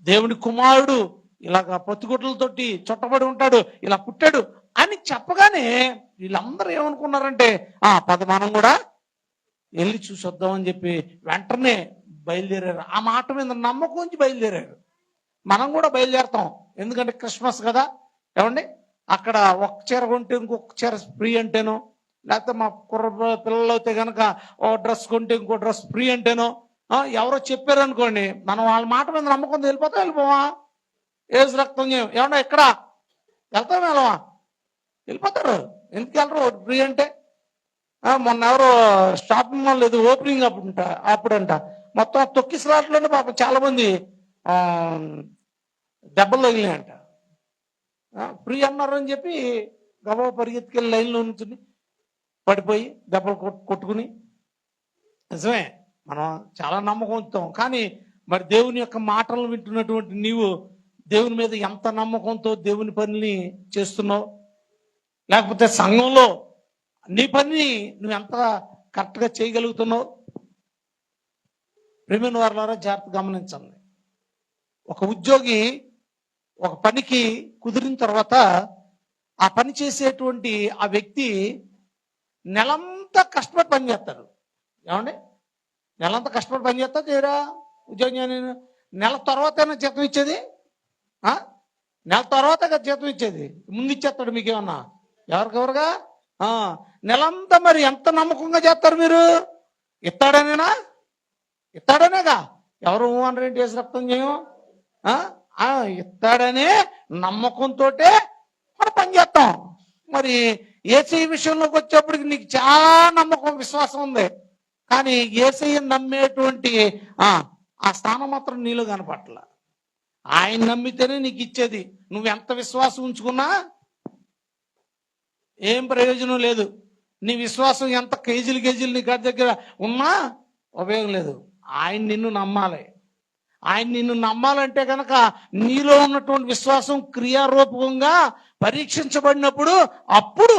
దేవుని కుమారుడు ఇలాగ పొత్తిగుడ్లతోటి చుట్టబడి ఉంటాడు, ఇలా పుట్టాడు అని చెప్పగానే వీళ్ళందరూ ఏమనుకున్నారంటే పద మనం కూడా వెళ్ళి చూసొద్దామని చెప్పి వెంటనే బయలుదేరారు. ఆ మాట మీద నమ్మకం ఉంచి బయలుదేరారు. మనం కూడా బయలుదేరుతాం, ఎందుకంటే క్రిస్మస్ కదా. ఏమండి, అక్కడ ఒక చీర కొంటే ఇంకొక చీర ఫ్రీ అంటేనో, లేకపోతే మా పిల్లలు అయితే కనుక ఓ డ్రెస్ కొంటే ఇంకో డ్రెస్ ఫ్రీ అంటేనో ఎవరో చెప్పారు అనుకోండి, మనం వాళ్ళ మాట మీద నమ్మకం వెళ్ళిపోవా? ఏసు రక్తం ఏమన్నా ఎక్కడ వెళ్తాం, వెళ్ళవా? వెళ్ళిపోతారు. ఎందుకు వెళ్ళరు? ఫ్రీ అంటే మొన్న ఎవరో షాపింగ్ మాల్ లేదు ఓపెనింగ్ అప్పుడంట మొత్తం తొక్కిసలాట్లోనే పాపం చాలా మంది దెబ్బలు తగిలినాయంట. ఫ్రీ అన్నారు అని చెప్పి గబా పరిగెత్తుకెళ్ళి లైన్లో నుంచి పడిపోయి దెబ్బలు కొట్టుకుని. నిజమే, మనం చాలా నమ్మకం ఉంచుతాం, కానీ మరి దేవుని యొక్క మాటలను వింటున్నటువంటి నీవు దేవుని మీద ఎంత నమ్మకంతో దేవుని పనిని చేస్తున్నావు? లేకపోతే సంఘంలో నీ పని నువ్వు ఎంత కరెక్ట్గా చేయగలుగుతున్నావు? ప్రియమైన వారలారా, జాగ్రత్త గమనించండి. ఒక ఉద్యోగి ఒక పనికి కుదిరిన తర్వాత ఆ పని చేసేటువంటి ఆ వ్యక్తి నెలంతా కష్టపడి పని చేస్తారు. ఏమండి, నెలంతా కష్టపడి పని చేస్తా చేయరా ఉద్యోగం? నెల తర్వాతైనా జీతం ఇచ్చేది? నెల తర్వాత జీతం ఇచ్చేది, ముందు ఇచ్చేస్తాడు మీకేమన్నా? ఎవరికెవరుగా నెలంతా మరి ఎంత నమ్మకంగా చేస్తారు మీరు? ఇస్తాడనేగా. ఎవరు అనరేంటి? ఏసు రక్తం చేయం ఇస్తాడనే నమ్మకంతో మనం పని చేస్తాం. మరి యేసయ్య విషయంలోకి వచ్చేప్పటికి నీకు చాలా నమ్మకం, విశ్వాసం ఉంది, కానీ యేసయ్యని నమ్మేటువంటి ఆ స్థానం మాత్రం నీలో కనపట్ల. ఆయన నమ్మితేనే నీకు ఇచ్చేది. నువ్వు ఎంత విశ్వాసం ఉంచుకున్నా ఏం ప్రయోజనం లేదు. నీ విశ్వాసం ఎంత కేజీలు నీ గడి దగ్గర ఉన్నా ఉపయోగం లేదు. ఆయన నిన్ను నమ్మాలి. ఆయన నిన్ను నమ్మాలంటే కనుక నీలో ఉన్నటువంటి విశ్వాసం క్రియారూపకంగా పరీక్షించబడినప్పుడు అప్పుడు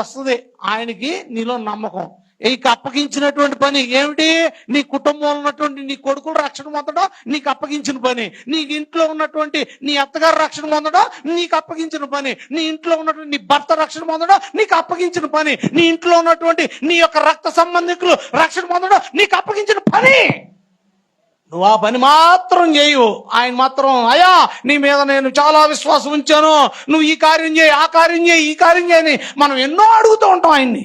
వస్తుంది ఆయనకి నీలో నమ్మకం. నీకు అప్పగించినటువంటి పని ఏమిటి? నీ కుటుంబంలో ఉన్నటువంటి నీ కొడుకులు రక్షణ పొందడం నీకు అప్పగించిన పని. నీకు ఇంట్లో ఉన్నటువంటి నీ అత్తగారు రక్షణ పొందడం నీకు అప్పగించిన పని. నీ ఇంట్లో ఉన్నటువంటి నీ భర్త రక్షణ పొందడం నీకు అప్పగించిన పని. నీ ఇంట్లో ఉన్నటువంటి నీ యొక్క రక్త సంబంధికులు రక్షణ పొందడం నీకు అప్పగించిన పని. నువ్వు ఆ పని మాత్రం చేయు. ఆయన మాత్రం అయ్యా నీ మీద నేను చాలా విశ్వాసం ఉంచాను, నువ్వు ఈ కార్యం చేయి, ఆ కార్యం చేయి, ఈ కార్యం చేయని మనం ఎన్నో అడుగుతూ ఉంటాం ఆయన్ని.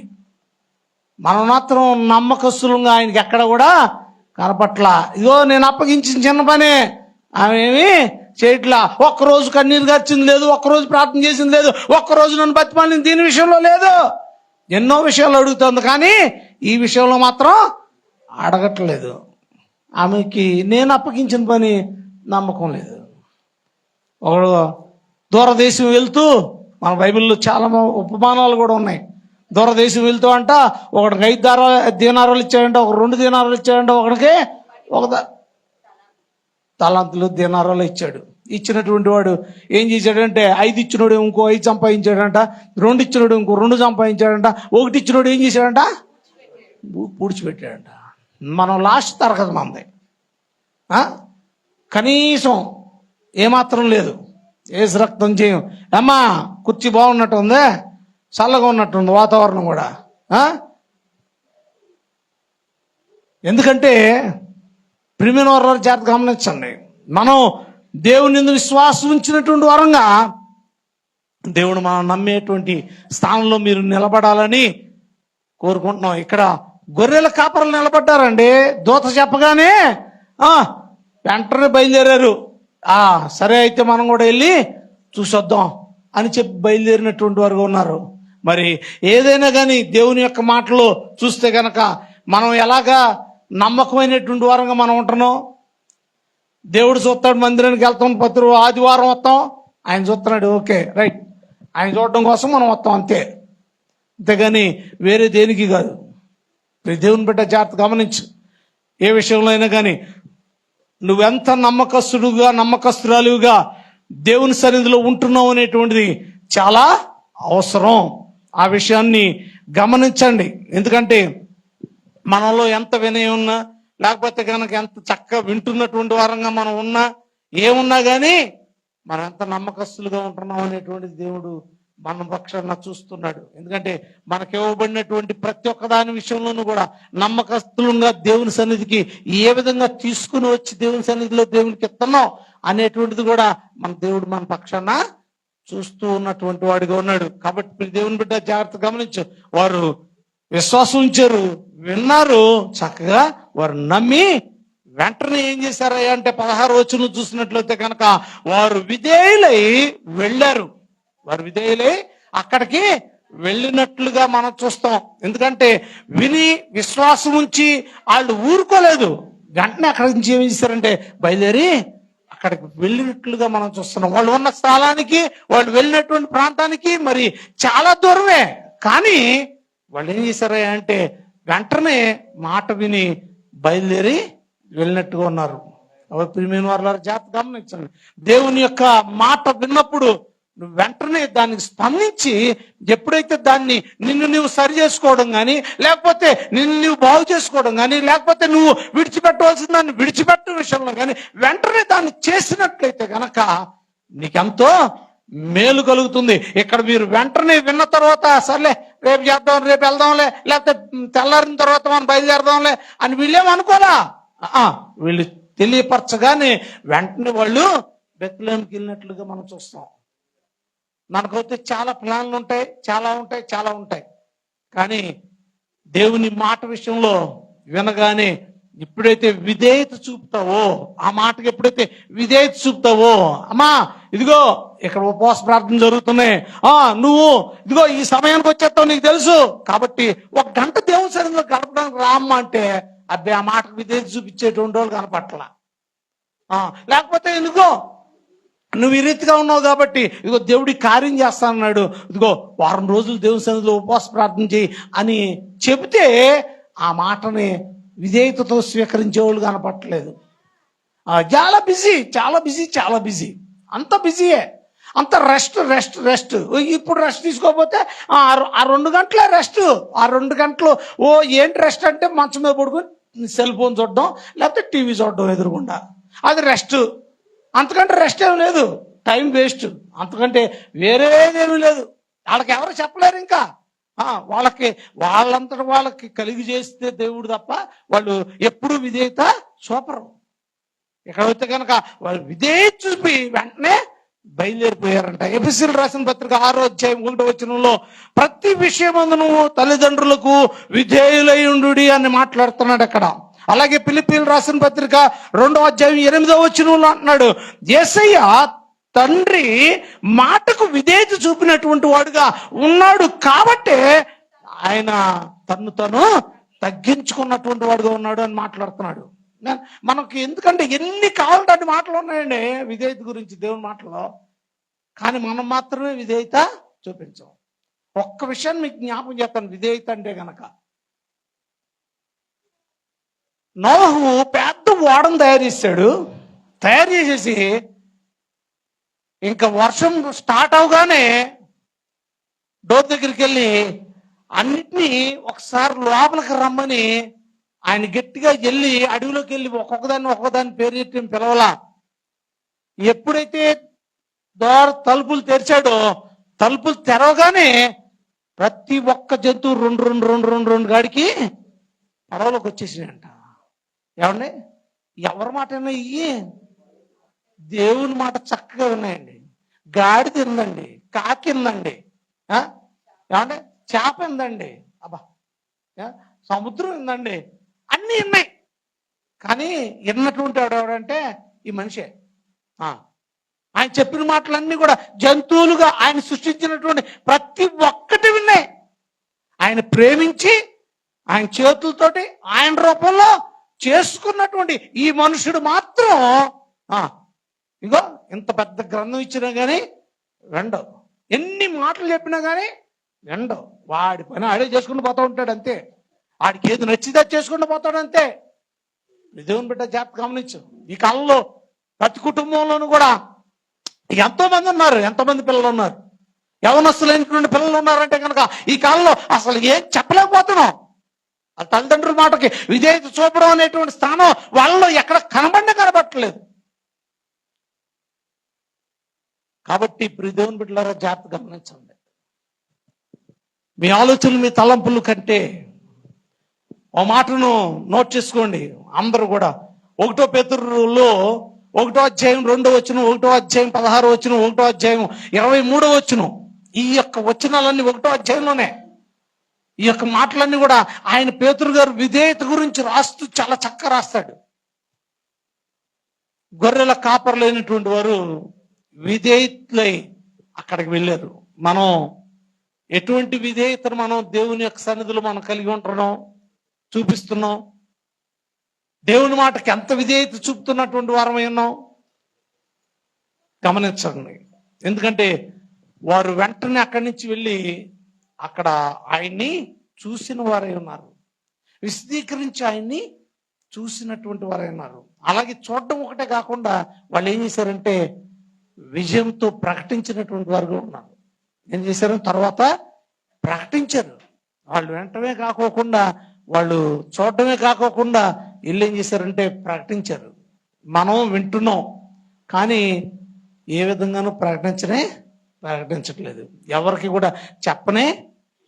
మనం మాత్రం నమ్మకస్తులుగా ఆయనకి ఎక్కడ కూడా కనపట్ల. ఇదో నేను అప్పగించిన చిన్న పని ఆమె ఏమి చేయట్లా. ఒక్కరోజు కన్నీరు గార్చింది లేదు, ఒక్కరోజు ప్రార్థన చేసింది లేదు, ఒక్కరోజు నన్ను బతిమాలింది దీని విషయంలో లేదు. ఎన్నో విషయాలు అడుగుతుంది, కానీ ఈ విషయంలో మాత్రం అడగట్లేదు. ఆమెకి నేను అప్పగించిన పని నమ్మకం లేదు. ఒకడు దూరదేశం వెళ్తూ, మన బైబిల్లో చాలా ఉపమానాలు కూడా ఉన్నాయి. దూరదేశం వెళ్తూ అంట ఒకడికి 5 దీనారాలు ఇచ్చాడంట, ఒక 2 దీనారాలు ఇచ్చాడంట, ఒకడికి 1 తలాంతులు దీనారాలు ఇచ్చాడు. ఇచ్చినటువంటి వాడు ఏం చేశాడంటే 5 ఇచ్చినోడు ఇంకో 5 సంపాదించాడంట, 2 ఇచ్చినోడు ఇంకో 2 సంపాదించాడంట, 1 ఇచ్చినోడు ఏం చేశాడంట? పూడ్చిపెట్టాడంట. మనం లాస్ట్ తరగతి మంది, కనీసం ఏమాత్రం లేదు. ఏసు రక్తం చేయం. అమ్మా కుర్చీ బాగున్నట్టు ఉంది, చల్లగా ఉన్నట్టుంది వాతావరణం కూడా. ఎందుకంటే ప్రియమైన వారు జాగ్రత్త గమనించండి. మనం దేవుని యందు విశ్వాసం ఉంచినటువంటి వరంగా దేవుడు మనం నమ్మేటువంటి స్థానంలో మీరు నిలబడాలని కోరుకుంటున్నాం. ఇక్కడ గొర్రెల కాపరులు నిలబడ్డారండి. దూత చెప్పగానే వెంటనే బయలుదేరారు. సరే అయితే మనం కూడా వెళ్ళి చూసొద్దాం అని చెప్పి బయలుదేరినటువంటి వారు ఉన్నారు. మరి ఏదైనా కానీ దేవుని యొక్క మాటలు చూస్తే కనుక మనం ఎలాగా నమ్మకమైనటువంటి వారంగా మనం ఉంటున్నాం. దేవుడు చూస్తాడు, మందిరానికి వెళ్తాం, ఆదివారం వస్తాం, ఆయన చూస్తున్నాడు, ఓకే రైట్, ఆయన చూడడం కోసం మనం వస్తాం అంతే. అంతేగాని వేరే దేనికి కాదు. దేవుని బిడ్డ జాగ్రత్త గమనించు. ఏ విషయంలో అయినా కానీ నువ్వెంత నమ్మకస్తురాలుగా దేవుని సన్నిధిలో ఉంటున్నావు అనేటువంటిది చాలా అవసరం. ఆ విషయాన్ని గమనించండి. ఎందుకంటే మనలో ఎంత వినయం ఉన్నా, లేకపోతే కనుక ఎంత చక్కగా వింటున్నటువంటి వారంగా మనం ఉన్నా, ఏమున్నా కానీ మనం ఎంత నమ్మకస్తులుగా ఉంటున్నాం అనేటువంటిది దేవుడు మన పక్షాన చూస్తున్నాడు. ఎందుకంటే మనకి ఇవ్వబడినటువంటి ప్రతి ఒక్క దాని విషయంలోనూ కూడా నమ్మకస్తులుగా దేవుని సన్నిధికి ఏ విధంగా తీసుకుని వచ్చి దేవుని సన్నిధిలో దేవునికి ఇస్తున్నాం అనేటువంటిది కూడా మన దేవుడు మన పక్షాన చూస్తూ ఉన్నటువంటి వాడిగా ఉన్నాడు. కాబట్టి దేవుని బిడ్డ జాగ్రత్త గమనించు. వారు విశ్వాసం ఉంచారు, విన్నారు, చక్కగా వారు నమ్మి వెంటనే ఏం చేశారయ్యా అంటే 16వ వచనం చూసినట్లయితే కనుక వారు విధేయులై వెళ్ళారు. వారు విధేయులై అక్కడికి వెళ్ళినట్లుగా మనం చూస్తాం. ఎందుకంటే విని విశ్వాసం ఉంచి వాళ్ళు ఊరుకోలేదు. వెంటనే అక్కడి నుంచి ఏం చేశారంటే బయలుదేరి అక్కడికి వెళ్ళినట్లుగా మనం చూస్తున్నాం. వాళ్ళు ఉన్న స్థలానికి, వాళ్ళు వెళ్ళినటువంటి ప్రాంతానికి మరి చాలా దూరమే. కానీ వాళ్ళు ఏం చేశారా అంటే వెంటనే మాట విని బయలుదేరి వెళ్ళినట్టుగా ఉన్నారు. ప్రియమైన వారు జాగ్రత్త గమనించండి. దేవుని యొక్క మాట విన్నప్పుడు నువ్వు వెంటనే దానికి స్పందించి, ఎప్పుడైతే దాన్ని నిన్ను నువ్వు సరి చేసుకోవడం కానీ, లేకపోతే నిన్ను నువ్వు బాగు చేసుకోవడం కానీ, లేకపోతే నువ్వు విడిచిపెట్టవలసిన దాన్ని విడిచిపెట్టే విషయంలో కానీ వెంటనే దాన్ని చేసినట్లయితే గనక నీకెంతో మేలు కలుగుతుంది. ఇక్కడ మీరు వెంటనే విన్న తర్వాత సర్లే రేపు చేద్దాం, రేపు వెళ్దాంలే, లేకపోతే తెల్లారిన తర్వాత మనం బయలుదేరదాంలే అని వీళ్ళేమనుకోలా. వీళ్ళు తెలియపరచగానే వెంటనే వాళ్ళు బెత్లెహేముకి వెళ్ళినట్లుగా మనం చూస్తాం. మనకైతే చాలా ప్లాన్లు ఉంటాయి, చాలా ఉంటాయి. కానీ దేవుని మాట విషయంలో వినగానే ఎప్పుడైతే విధేయత చూపుతావో, ఆ మాటకి ఎప్పుడైతే విధేయత చూపుతావో, అమ్మా ఇదిగో ఇక్కడ ఉపవాస ప్రార్థన జరుగుతున్నాయి, నువ్వు ఇదిగో ఈ సమయానికి వచ్చేస్తావు, నీకు తెలుసు కాబట్టి 1 గంట దేవుని సన్నిధిలో గడపడానికి రామ్మా అంటే అబ్బాయి ఆ మాటకు విధేయత చూపించేటువంటి వాళ్ళు కనపట్ల. లేకపోతే ఇదిగో నువ్వు ఈ రీతిగా ఉన్నావు కాబట్టి ఇదిగో దేవుడి కార్యం చేస్తానన్నాడు, ఇదిగో వారం రోజులు దేవుని సన్నిధిలో ఉపవాస ప్రార్థన చేయి అని చెబితే ఆ మాటని విధేయతతో స్వీకరించేవాళ్ళు కనపట్టలేదు. చాలా బిజీ, అంత బిజీయే, అంత రెస్ట్. ఇప్పుడు రెస్ట్ తీసుకోకపోతే ఆ 2 గంటలే రెస్ట్. ఆ 2 గంటలు ఏంటి రెస్ట్ అంటే మంచం మీద పడుకొని సెల్ ఫోన్ చూడడం, లేకపోతే టీవీ చూడడం ఎదురుగుండా, అది రెస్ట్. అంతకంటే రెస్ట్ ఏమి లేదు, టైం వేస్ట్. అంతకంటే వేరేదేమీ లేదు. వాళ్ళకి ఎవరు చెప్పలేరు. ఇంకా వాళ్ళకి కలిగి చేస్తే దేవుడు తప్ప వాళ్ళు ఎప్పుడు విధేయత చూపరు. ఎక్కడైతే కనుక వాళ్ళు విధేయత చూపి వెంటనే బయలుదేరిపోయారంట. ఎఫెసీయులకు రాసిన పత్రిక 6వ అధ్యాయం 1వ వచనంలో ప్రతి విషయమందును తల్లిదండ్రులకు విధేయులై ఉండుడి అని మాట్లాడుతున్నాడు అక్కడ. అలాగే ఫిలిప్పీయులకు రాసిన పత్రిక 2వ అధ్యాయం 8వ వచనంలో అంటున్నాడు, యేసయ్య తండ్రి మాటకు విధేయత చూపినటువంటి వాడుగా ఉన్నాడు కాబట్టే ఆయన తను తగ్గించుకున్నటువంటి వాడుగా ఉన్నాడు అని మాట్లాడుతున్నాడు. మనకి ఎందుకంటే ఎన్ని కావాలంటే అన్ని మాటలు ఉన్నాయండి విధేయత గురించి దేవుని మాటలో, కానీ మనం మాత్రమే విధేయత చూపించాం. ఒక్క విషయాన్ని మీకు జ్ఞాపకం చేస్తాను. విధేయత అంటే గనక నోహు పెద్ద ఓడను తయారు చేసేసి ఇంకా వర్షం స్టార్ట్ అవగానే డోర్ దగ్గరికి వెళ్ళి అన్నిటినీ ఒకసారి లోపలికి రమ్మని ఆయన గట్టిగా వెళ్ళి అడవిలోకి వెళ్ళి ఒక్కొక్కదాన్ని పేరు చెప్పి పిలవలా. ఎప్పుడైతే తలుపులు తెరిచాడో, తలుపులు తెరవగానే ప్రతి ఒక్క జంతువు రెండు గాడికి పడవలోకి వచ్చేసినాయంట. ఏమండి, ఎవరి మాట అయినా ఇయ్యి దేవుని మాట చక్కగా ఉన్నాయండి. గాడి తిందండి, కాకి ఇందండి, ఏమంటే చేప ఇందండి, సముద్రం ఇందండి, అన్నీ ఉన్నాయి. కానీ విన్నటువంటి ఎవడంటే ఈ మనిషే. ఆయన చెప్పిన మాటలన్నీ కూడా జంతువులుగా ఆయన సృష్టించినటువంటి ప్రతి ఒక్కటి విన్నాయి. ఆయన ప్రేమించి ఆయన చేతులతోటి ఆయన రూపంలో చేసుకున్నటువంటి ఈ మనుషుడు మాత్రం ఇగో ఇంత పెద్ద గ్రంథం ఇచ్చినా కానీ రెండో, ఎన్ని మాటలు చెప్పినా కానీ ఎండో వాడి పని ఆడే చేసుకుంటూ పోతా ఉంటాడు అంతే. ఆడికి ఏది నచ్చితే చేసుకుంటూ పోతాడు అంతే. దేవుని బిడ్డ జాగ్రత్త గమనించు. ఈ కాలంలో ప్రతి కుటుంబంలోనూ కూడా ఎంతో మంది ఉన్నారు, ఎంతోమంది పిల్లలు ఉన్నారు, యవనస్తులైనటువంటి పిల్లలు ఉన్నారంటే కనుక ఈ కాలంలో అసలు ఏం చెప్పలేకపోతున్నాం. ఆ తల్లిదండ్రుల మాటకి విధేయత చూపడం అనేటువంటి స్థానం వాళ్ళలో ఎక్కడ కనబట్టలేదు. కాబట్టి ఇప్పుడు దేవుని బిడ్డలారా జాగ్రత్త గమనించండి. మీ ఆలోచనలు మీ తలంపులు కంటే ఓ మాటను నోట్ చేసుకోండి అందరూ కూడా. 1 పేతురులో 1వ అధ్యాయం 2వ వచనం, 1వ అధ్యాయం 16వ వచనం, 1వ అధ్యాయం 23వ వచనం, ఈ యొక్క వచనాలన్నీ 1వ అధ్యాయంలోనే. ఈ యొక్క మాటలన్నీ కూడా ఆయన పేతురు గారు విధేయత గురించి రాస్తూ చాలా చక్కగా రాస్తాడు. గొర్రెల కాపర్లైనటువంటి వారు విధేయతలై అక్కడికి వెళ్ళారు. మనం ఎటువంటి విధేయతను మనం దేవుని యొక్క సన్నిధిలో మనం కలిగి ఉంటున్నాం, చూపిస్తున్నాం. దేవుని మాటకి ఎంత విధేయత చూపుతున్నటువంటి వారమై ఉన్నాం గమనించండి. ఎందుకంటే వారు వెంటనే అక్కడి నుంచి వెళ్ళి అక్కడ ఆయన్ని చూసిన వారై ఉన్నారు, విశదీకరించి ఆయన్ని చూసినటువంటి వారై ఉన్నారు. అలాగే చూడడం ఒకటే కాకుండా వాళ్ళు ఏం చేశారంటే విజయంతో ప్రకటించినటువంటి వారుగా ఉన్నారు. ఏం చేశారు? తర్వాత ప్రకటించారు. వాళ్ళు వెంటనే కాకోకుండా, వాళ్ళు చూడటమే కాకోకుండా వీళ్ళు ఏం చేశారంటే ప్రకటించారు. మనం వింటున్నాం కానీ ఏ విధంగానూ ప్రకటించట్లేదు, ఎవరికి కూడా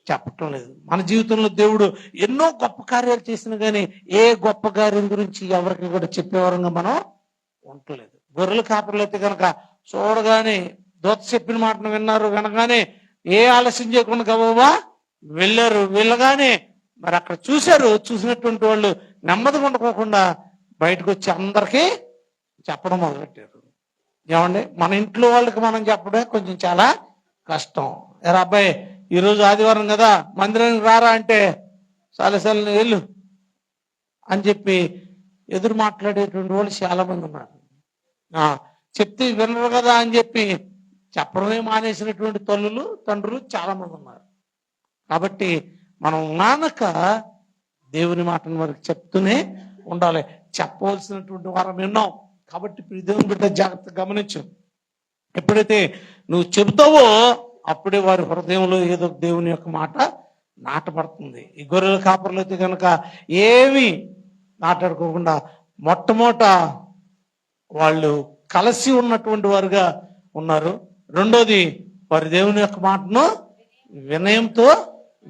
చెప్పటం లేదు. మన జీవితంలో దేవుడు ఎన్నో గొప్ప కార్యాలు చేసినా కానీ ఏ గొప్ప కార్యం గురించి ఎవరికి కూడా చెప్పేవారంగా మనం ఉండలేదు. గొర్రెల కాపర్లు అయితే కనుక చూడగానే దూత చెప్పిన మాటను విన్నారు, వినగానే ఏ ఆలస్యం చేయకుండా గబగబా వెళ్ళారు. వెళ్ళగానే మరి అక్కడ చూశారు. చూసినటువంటి వాళ్ళు నెమ్మదిగా ఉండకోకుండా బయటకు వచ్చి అందరికీ చెప్పడం మొదలెట్టారు. ఏమండి, మన ఇంట్లో వాళ్ళకి మనం చెప్పడమే కొంచెం చాలా కష్టం. ఎరా అబ్బాయి, ఈరోజు ఆదివారం కదా మందిరానికి రారా అంటే చాలాసార్లు వెళ్ళు అని చెప్పి ఎదురు మాట్లాడేటువంటి వాళ్ళు చాలా మంది ఉన్నారు. చెప్తే వినరు కదా అని చెప్పి చెప్పడమే మానేసినటువంటి తండ్రులు చాలా మంది ఉన్నారు. కాబట్టి మనం నానక దేవుని మాటను వారికి చెప్తూనే ఉండాలి. చెప్పవలసినటువంటి వారం విన్నాం. కాబట్టి ఇప్పుడు దేవుని బిడ్డ జాగ్రత్త గమనించు. ఎప్పుడైతే నువ్వు చెబుతావో అప్పుడే వారి హృదయంలో ఏదో దేవుని యొక్క మాట నాటబడుతుంది. ఈ గొర్రెల కాపర్లు అయితే కనుక ఏమీ మాట్లాడుకోకుండా మొట్టమొదట వాళ్ళు కలిసి ఉన్నటువంటి వారుగా ఉన్నారు. రెండోది వారి దేవుని యొక్క మాటను వినయంతో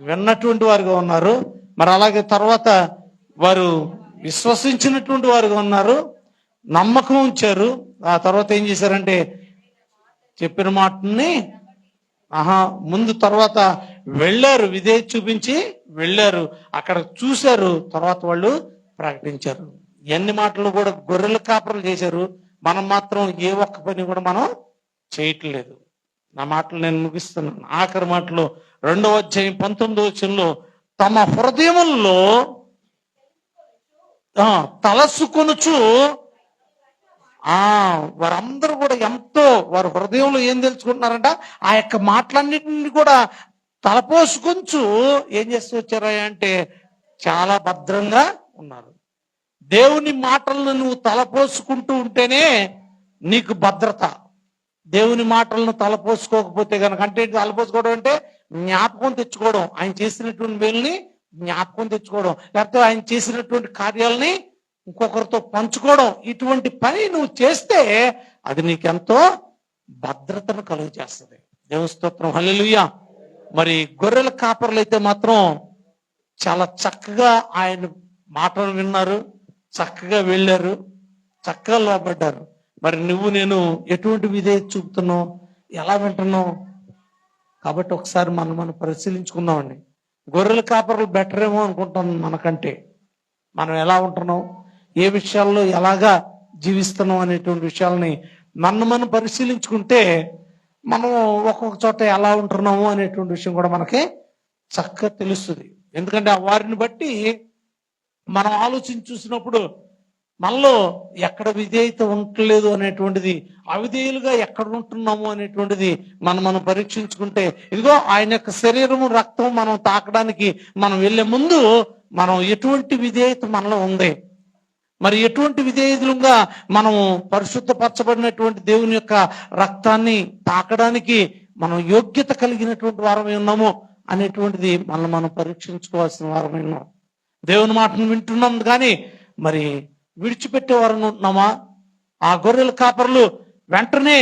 విన్నటువంటి వారుగా ఉన్నారు. మరి అలాగే తర్వాత వారు విశ్వసించినటువంటి వారుగా ఉన్నారు, నమ్మకం ఉంచారు. ఆ తర్వాత ఏం చేశారంటే చెప్పిన మాటని ముందు తర్వాత వెళ్ళారు, విధేయత చూపించి వెళ్ళారు, అక్కడ చూశారు, తర్వాత వాళ్ళు ప్రకటించారు. ఎన్ని మాటలు కూడా గొర్రెల కాపరులు చేశారు, మనం మాత్రం ఏ ఒక్క పని కూడా మనం చేయట్లేదు. నా మాటలు నేను ముగిస్తున్నాను. ఆఖరి మాటలు 2వ అధ్యాయం 19వ వచనంలో తమ హృదయముల్లో తలసుకొనుచు వారందరూ కూడా ఎంతో వారి హృదయంలో ఏం తెలుసుకుంటున్నారంట, ఆ యొక్క మాటలన్నింటినీ కూడా తలపోసుకొంచు ఏం చేస్తూ వచ్చారా అంటే చాలా భద్రంగా ఉన్నారు. దేవుని మాటలను నువ్వు తలపోసుకుంటూ ఉంటేనే నీకు భద్రత. దేవుని మాటలను తలపోసుకోకపోతే కనుక, అంటే తలపోసుకోవడం అంటే జ్ఞాపకం తెచ్చుకోవడం, ఆయన చేసినటువంటి మేలుని జ్ఞాపకం తెచ్చుకోవడం, లేకపోతే ఆయన చేసినటువంటి కార్యాలని ఇంకొకరితో పంచుకోవడం, ఇటువంటి పని నువ్వు చేస్తే అది నీకెంతో భద్రతను కలుగు చేస్తుంది. దేవుని స్తోత్రం, హల్లెలూయా. మరి గొర్రెల కాపర్లు అయితే మాత్రం చాలా చక్కగా ఆయన మాటలు విన్నారు, చక్కగా వెళ్ళారు, చక్కగా లోబడ్డారు. మరి నువ్వు నేను ఎటువంటి విధేయత చూపుతున్నావు, ఎలా వింటున్నావు? కాబట్టి ఒకసారి మనం పరిశీలించుకుందామండి. గొర్రెల కాపర్లు బెటర్ ఏమో అనుకుంటాం మనకంటే. మనం ఎలా ఉంటున్నాం, ఏ విషయాల్లో ఎలాగా జీవిస్తున్నాం అనేటువంటి విషయాలని మనం పరిశీలించుకుంటే మనం ఒక్కొక్క చోట ఎలా ఉంటున్నాము అనేటువంటి విషయం కూడా మనకి చక్కగా తెలుస్తుంది. ఎందుకంటే ఆ వారిని బట్టి మనం ఆలోచించి చూసినప్పుడు మనలో ఎక్కడ విధేయత ఉండలేదు అనేటువంటిది, అవిధేయులుగా ఎక్కడ ఉంటున్నాము అనేటువంటిది మనం పరీక్షించుకుంటే, ఇదిగో ఆయన యొక్క శరీరము రక్తం మనం తాకడానికి మనం వెళ్ళే ముందు మనం ఎటువంటి విధేయత మనలో ఉంది, మరి ఎటువంటి విధేయులుగా మనము పరిశుద్ధపరచబడినటువంటి దేవుని యొక్క రక్తాన్ని తాకడానికి మనం యోగ్యత కలిగినటువంటి వారమై ఉన్నాము అనేటువంటిది మనం పరీక్షించుకోవాల్సిన వారమై ఉన్నాం. దేవుని మాటను వింటున్నాం కానీ మరి విడిచిపెట్టేవారని ఉంటున్నామా? ఆ గొర్రెల కాపరులు వెంటనే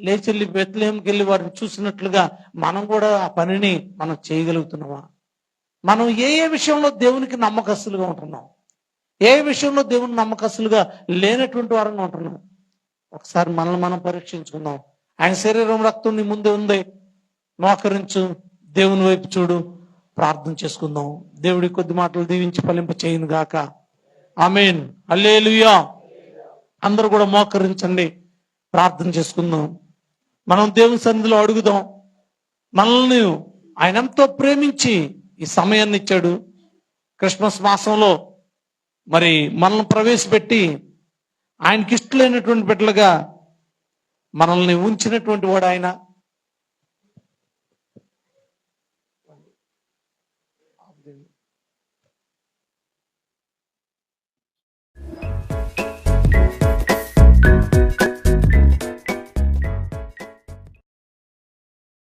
లేచెల్లి బెత్లెహేంకి వెళ్ళి వారిని చూసినట్లుగా మనం కూడా ఆ పనిని మనం చేయగలుగుతున్నామా? మనం ఏ విషయంలో దేవునికి నమ్మకస్తులుగా ఉంటున్నాం, ఏ విషయంలో దేవుని నమ్మకస్తులుగా లేనటువంటి వారంగా ఉంటున్నాం? ఒకసారి మనల్ని మనం పరీక్షించుకుందాం. ఆయన శరీరం రక్తం నీ ముందే ఉంది, మోకరించు, దేవుని వైపు చూడు, ప్రార్థన చేసుకుందాం. దేవుడి కొద్ది మాటలు దీవించి ఫలింప చేయను గాక. ఆమేన్. హల్లెలూయా. అందరూ కూడా మోకరించండి, ప్రార్థన చేసుకుందాం. మనం దేవుని సన్నిధిలో అడుగుదాం. మనల్ని ఆయన ఎంతో ప్రేమించి ఈ సమయాన్ని ఇచ్చాడు. క్రిస్మస్ మాసంలో మరి మనల్ని ప్రవేశపెట్టి ఆయనకి ఇష్టలైనటువంటి బిడ్డలుగా మనల్ని ఉంచినటువంటి వాడు ఆయన.